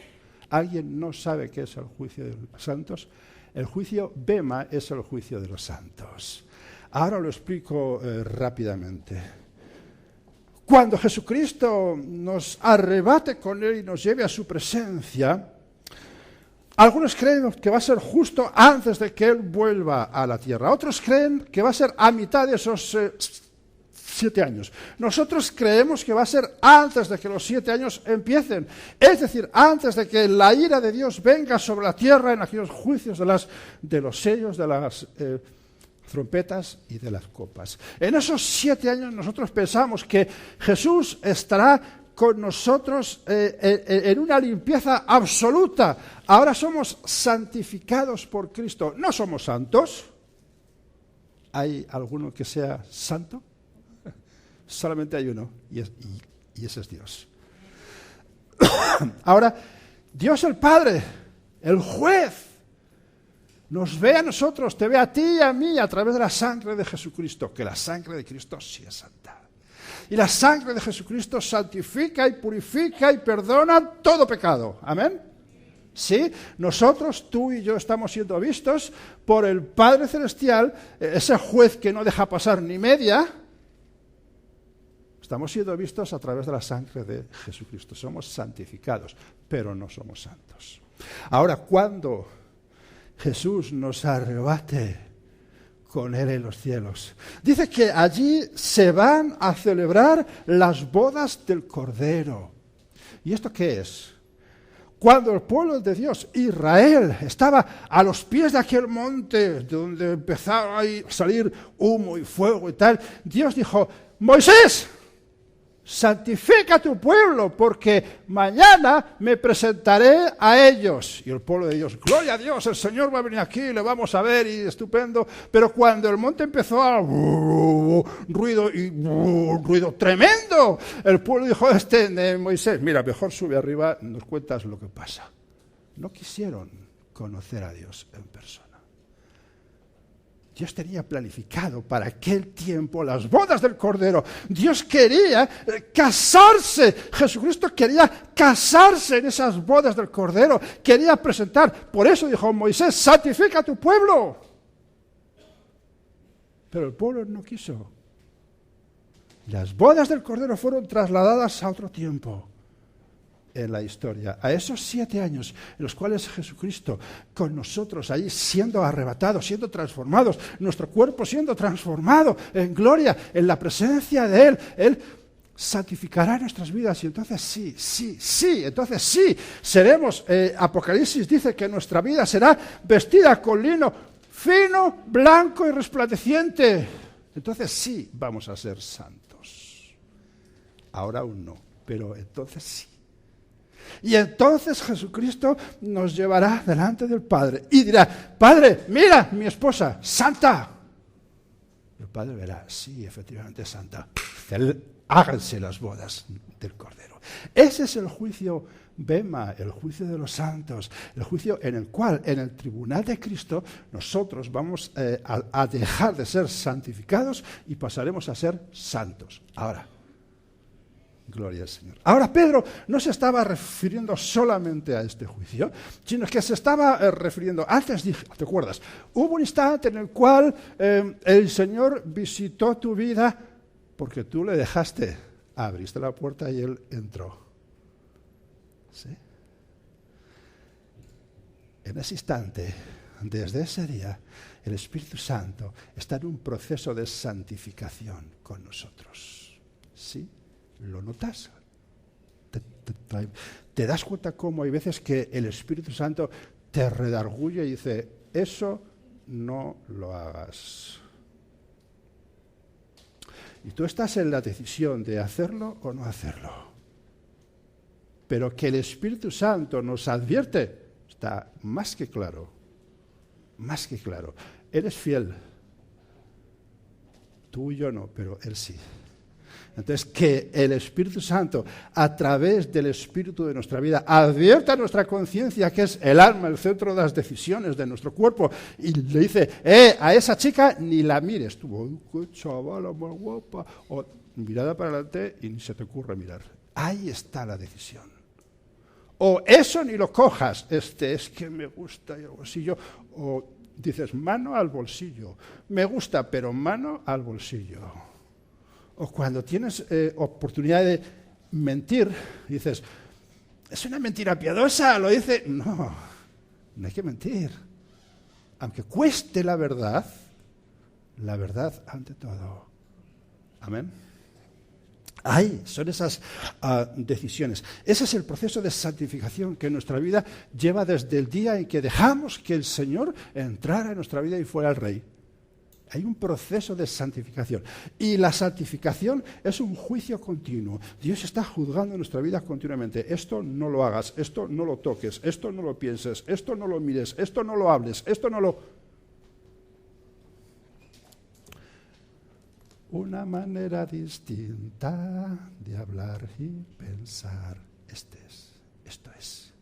¿Alguien no sabe qué es el juicio de los santos? El juicio Bema es el juicio de los santos. Ahora lo explico rápidamente. Cuando Jesucristo nos arrebate con Él y nos lleve a su presencia, algunos creen que va a ser justo antes de que Él vuelva a la tierra. Otros creen que va a ser a mitad de esos 7 años. Nosotros creemos que va a ser antes de que los 7 años empiecen. Es decir, antes de que la ira de Dios venga sobre la tierra en aquellos juicios de los sellos, de las trompetas y de las copas. En esos 7 años nosotros pensamos que Jesús estará con nosotros en una limpieza absoluta. Ahora somos santificados por Cristo. No somos santos. ¿Hay alguno que sea santo? Solamente hay uno, y ese es Dios. Ahora, Dios el Padre, el juez, nos ve a nosotros, te ve a ti y a mí a través de la sangre de Jesucristo, que la sangre de Cristo sí es santa. Y la sangre de Jesucristo santifica y purifica y perdona todo pecado. ¿Amén? ¿Sí? Nosotros, tú y yo, estamos siendo vistos por el Padre Celestial, ese juez que no deja pasar ni media. Estamos siendo vistos a través de la sangre de Jesucristo. Somos santificados, pero no somos santos. Ahora, cuando Jesús nos arrebate con Él en los cielos, dice que allí se van a celebrar las bodas del Cordero. ¿Y esto qué es? Cuando el pueblo de Dios, Israel, estaba a los pies de aquel monte donde empezaba a salir humo y fuego y tal, Dios dijo, Moisés, santifica a tu pueblo, porque mañana me presentaré a ellos. Y el pueblo de Dios, gloria a Dios, el Señor va a venir aquí, le vamos a ver, y estupendo. Pero cuando el monte empezó a ruido tremendo, el pueblo dijo Moisés, mira, mejor sube arriba, nos cuentas lo que pasa. No quisieron conocer a Dios en persona. Dios tenía planificado para aquel tiempo las bodas del Cordero. Dios quería casarse. Jesucristo quería casarse en esas bodas del Cordero. Quería presentar. Por eso dijo Moisés, santifica a tu pueblo. Pero el pueblo no quiso. Las bodas del Cordero fueron trasladadas a otro tiempo. en la historia, a esos 7 años en los cuales Jesucristo con nosotros ahí siendo arrebatados, siendo transformados, nuestro cuerpo siendo transformado en gloria, en la presencia de Él santificará nuestras vidas y entonces entonces sí, seremos, Apocalipsis dice que nuestra vida será vestida con lino fino, blanco y resplandeciente. Entonces sí vamos a ser santos. Ahora aún no, pero entonces sí. Y entonces Jesucristo nos llevará delante del Padre y dirá, Padre, mira, mi esposa, santa. El Padre verá, sí, efectivamente es santa. Háganse las bodas del Cordero. Ese es el juicio Bema, el juicio de los santos, el juicio en el cual, en el tribunal de Cristo, nosotros vamos a dejar de ser santificados y pasaremos a ser santos. Ahora, gloria al Señor. Ahora Pedro no se estaba refiriendo solamente a este juicio, sino que se estaba refiriendo, antes dije, ¿te acuerdas? Hubo un instante en el cual el Señor visitó tu vida porque tú le dejaste, abriste la puerta y Él entró. ¿Sí? En ese instante, desde ese día, el Espíritu Santo está en un proceso de santificación con nosotros. ¿Sí? ¿Lo notas? ¿Te das cuenta cómo hay veces que el Espíritu Santo te redarguye y dice, eso no lo hagas? Y tú estás en la decisión de hacerlo o no hacerlo. Pero que el Espíritu Santo nos advierte, está más que claro. Más que claro. Él es fiel. Tú y yo no, pero Él sí. Entonces, que el Espíritu Santo, a través del Espíritu de nuestra vida, advierta a nuestra conciencia, que es el alma, el centro de las decisiones de nuestro cuerpo, y le dice, a esa chica ni la mires. Tú, qué chavala más guapa. O mirada para adelante y ni se te ocurre mirar. Ahí está la decisión. O eso ni lo cojas. Es que me gusta el bolsillo. O dices, mano al bolsillo. Me gusta, pero mano al bolsillo. O cuando tienes oportunidad de mentir, dices, es una mentira piadosa, lo dice. No hay que mentir. Aunque cueste la verdad ante todo. Amén. Ahí son esas decisiones. Ese es el proceso de santificación que en nuestra vida lleva desde el día en que dejamos que el Señor entrara en nuestra vida y fuera el Rey. Hay un proceso de santificación. Y la santificación es un juicio continuo. Dios está juzgando nuestra vida continuamente. Esto no lo hagas, esto no lo toques, esto no lo pienses, esto no lo mires, esto no lo hables, esto no lo... Una manera distinta de hablar y pensar. Esto es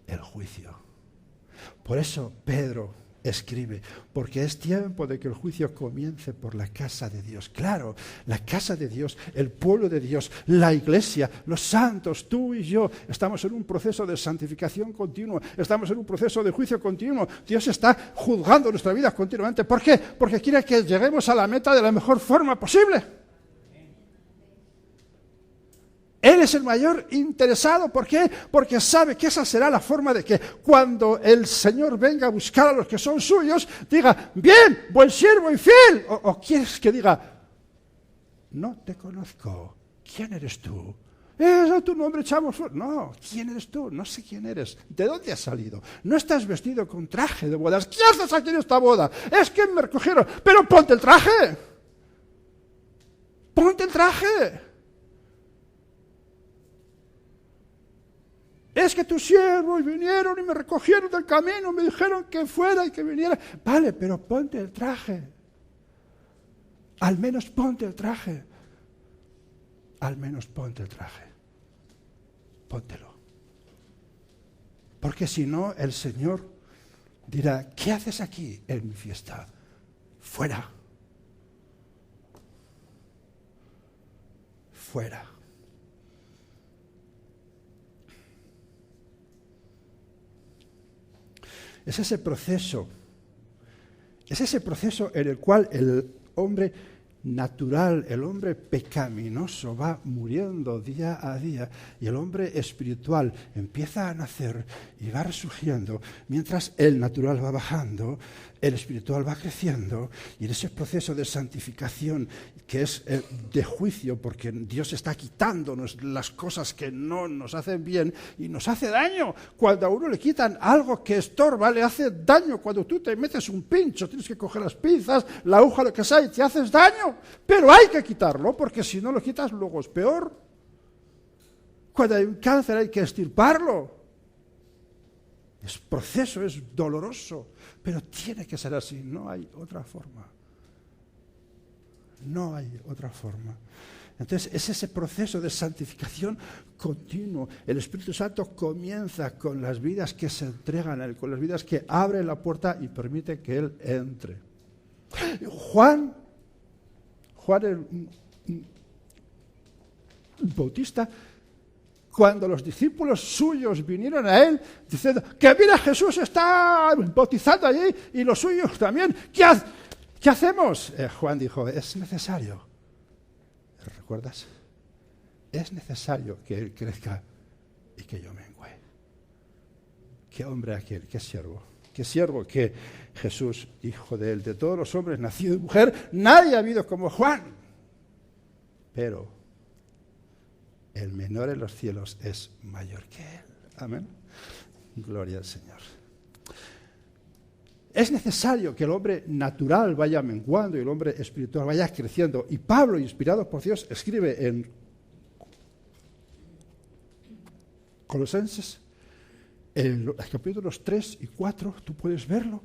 el juicio. Por eso Pedro escribe, porque es tiempo de que el juicio comience por la casa de Dios. Claro, la casa de Dios, el pueblo de Dios, la iglesia, los santos, tú y yo, estamos en un proceso de santificación continua, estamos en un proceso de juicio continuo. Dios está juzgando nuestra vida continuamente. ¿Por qué? Porque quiere que lleguemos a la meta de la mejor forma posible. Él es el mayor interesado. ¿Por qué? Porque sabe que esa será la forma de que cuando el Señor venga a buscar a los que son suyos, diga, bien, buen siervo y fiel. O quieres que diga, no te conozco. ¿Quién eres tú? ¿Es tu nombre, chavo? No, ¿quién eres tú? No sé quién eres. ¿De dónde has salido? No estás vestido con traje de bodas. ¿Qué haces aquí en esta boda? Es que me recogieron. Pero ponte el traje. Ponte el traje. Es que tus siervos vinieron y me recogieron del camino, me dijeron que fuera y que viniera. Vale, pero ponte el traje. Al menos ponte el traje. Al menos ponte el traje. Póntelo. Porque si no, el Señor dirá, ¿qué haces aquí en mi fiesta? Fuera. Fuera. Es ese proceso en el cual el hombre natural, el hombre pecaminoso va muriendo día a día y el hombre espiritual empieza a nacer y va resurgiendo, mientras el natural va bajando, el espiritual va creciendo, y en ese proceso de santificación que es de juicio, porque Dios está quitándonos las cosas que no nos hacen bien y nos hace daño. Cuando a uno le quitan algo que estorba, le hace daño. Cuando tú te metes un pincho, tienes que coger las pinzas, la aguja, lo que sea, y te haces daño. Pero hay que quitarlo, porque si no lo quitas, luego es peor. Cuando hay un cáncer hay que extirparlo. Es proceso, es doloroso, pero tiene que ser así, no hay otra forma. No hay otra forma. Entonces es ese proceso de santificación continuo. El Espíritu Santo comienza con las vidas que se entregan a Él, con las vidas que abren la puerta y permite que Él entre. Juan el Bautista, cuando los discípulos suyos vinieron a él diciendo que mira, Jesús está bautizando allí y los suyos también, ¿qué hacemos? Juan dijo, es necesario, ¿recuerdas? Es necesario que él crezca y que yo mengüe. Qué hombre aquel, qué siervo que Jesús, hijo de él, de todos los hombres nacidos de mujer, nadie ha habido como Juan, pero el menor en los cielos es mayor que él. Amén. Gloria al Señor. Es necesario que el hombre natural vaya menguando y el hombre espiritual vaya creciendo. Y Pablo, inspirado por Dios, escribe en Colosenses, en los capítulos 3 y 4, tú puedes verlo,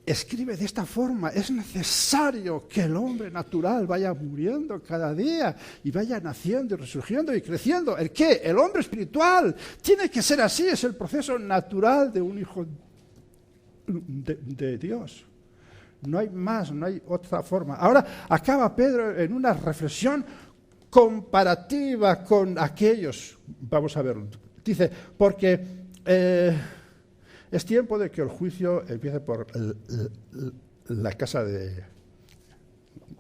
escribe de esta forma: es necesario que el hombre natural vaya muriendo cada día y vaya naciendo y resurgiendo y creciendo. ¿El qué? El hombre espiritual. Tiene que ser así, es el proceso natural de un hijo de Dios. No hay más, no hay otra forma. Ahora acaba Pedro en una reflexión comparativa con aquellos. Vamos a verlo. Dice, porque es tiempo de que el juicio empiece por la casa de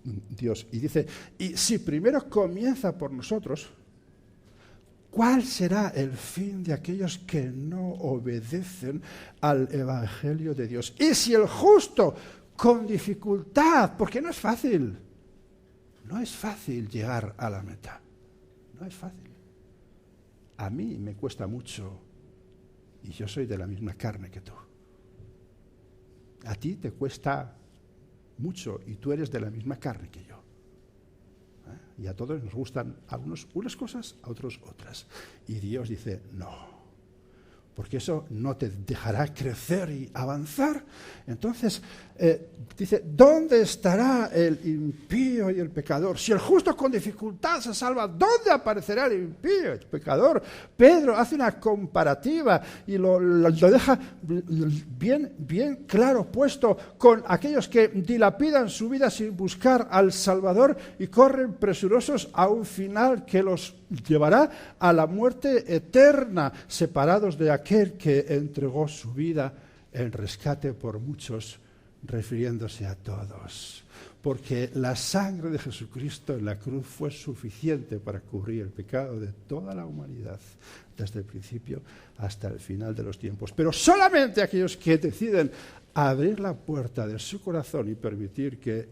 Dios. Y dice, y si primero comienza por nosotros, ¿cuál será el fin de aquellos que no obedecen al Evangelio de Dios? Y si el justo con dificultad, porque no es fácil llegar a la meta, no es fácil. A mí me cuesta mucho y yo soy de la misma carne que tú. A ti te cuesta mucho y tú eres de la misma carne que yo. Y a todos nos gustan a unos unas cosas, a otros otras. Y Dios dice, no, porque eso no te dejará crecer y avanzar. Entonces, dice, ¿dónde estará el impío y el pecador? Si el justo con dificultad se salva, ¿dónde aparecerá el impío y el pecador? Pedro hace una comparativa y lo deja bien claro, puesto con aquellos que dilapidan su vida sin buscar al Salvador y corren presurosos a un final que los llevará a la muerte eterna, separados de aquel que entregó su vida en rescate por muchos, refiriéndose a todos. Porque la sangre de Jesucristo en la cruz fue suficiente para cubrir el pecado de toda la humanidad, desde el principio hasta el final de los tiempos. Pero solamente aquellos que deciden abrir la puerta de su corazón y permitir que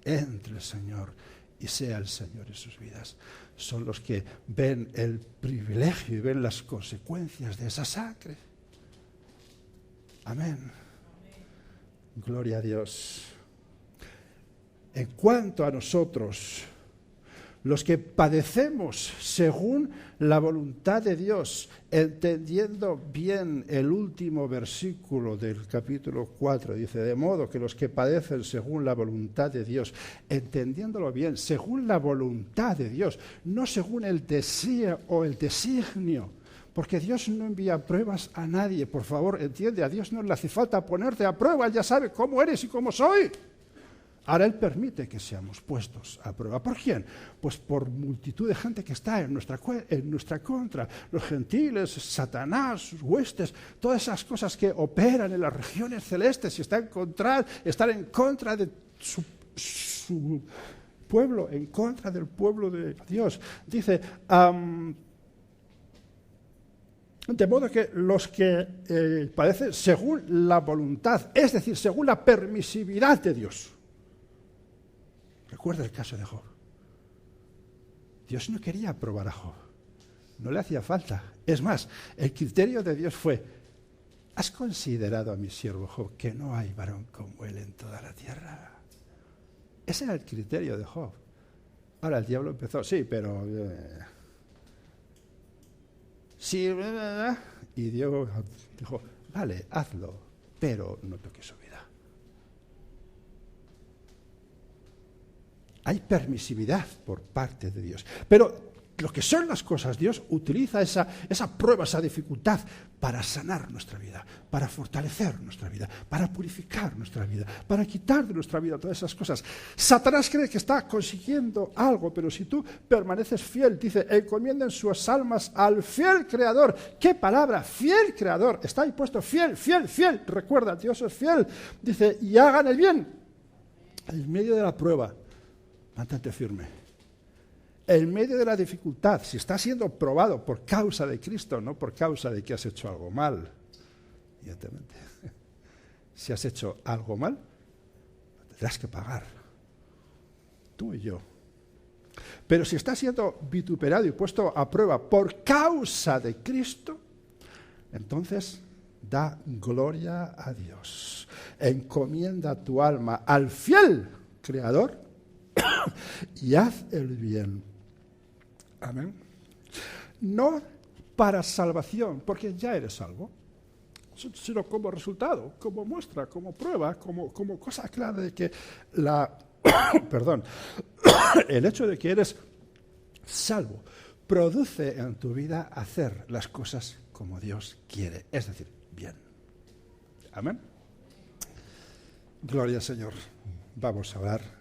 entre el Señor y sea el Señor en sus vidas, son los que ven el privilegio y ven las consecuencias de esa sangre. Amén. Gloria a Dios. En cuanto a nosotros, los que padecemos según la voluntad de Dios, entendiendo bien el último versículo del capítulo 4, dice, de modo que los que padecen según la voluntad de Dios, entendiéndolo bien, según la voluntad de Dios, no según el deseo o el designio, porque Dios no envía pruebas a nadie. Por favor, entiende, a Dios no le hace falta ponerte a prueba, Él ya sabe cómo eres y cómo soy. Ahora Él permite que seamos puestos a prueba. ¿Por quién? Pues por multitud de gente que está en nuestra contra. Los gentiles, Satanás, sus huestes, todas esas cosas que operan en las regiones celestes y están en contra de su pueblo, en contra del pueblo de Dios. Dice, de modo que los que padecen según la voluntad, es decir, según la permisividad de Dios. Recuerda el caso de Job. Dios no quería probar a Job. No le hacía falta. Es más, el criterio de Dios fue: ¿has considerado a mi siervo Job, que no hay varón como él en toda la tierra? Ese era el criterio de Job. Ahora el diablo empezó, sí, pero... sí, y Dios dijo, vale, hazlo, pero no toques su vida. Hay permisividad por parte de Dios. Pero lo que son las cosas, Dios utiliza esa prueba, esa dificultad para sanar nuestra vida, para fortalecer nuestra vida, para purificar nuestra vida, para quitar de nuestra vida todas esas cosas. Satanás cree que está consiguiendo algo, pero si tú permaneces fiel, dice, encomienden sus almas al fiel Creador. ¿Qué palabra? Fiel Creador. Está ahí puesto fiel, fiel, fiel. Recuerda, Dios es fiel. Dice, y hagan el bien. En medio de la prueba, mantente firme. En medio de la dificultad, si estás siendo probado por causa de Cristo, no por causa de que has hecho algo mal, evidentemente. Si has hecho algo mal, lo tendrás que pagar. Tú y yo. Pero si estás siendo vituperado y puesto a prueba por causa de Cristo, entonces da gloria a Dios. Encomienda tu alma al fiel Creador y haz el bien. Amén. No para salvación, porque ya eres salvo, sino como resultado, como muestra, como prueba, como cosa clara de que perdón, el hecho de que eres salvo produce en tu vida hacer las cosas como Dios quiere, es decir, bien. Amén. Gloria al Señor. Vamos a orar.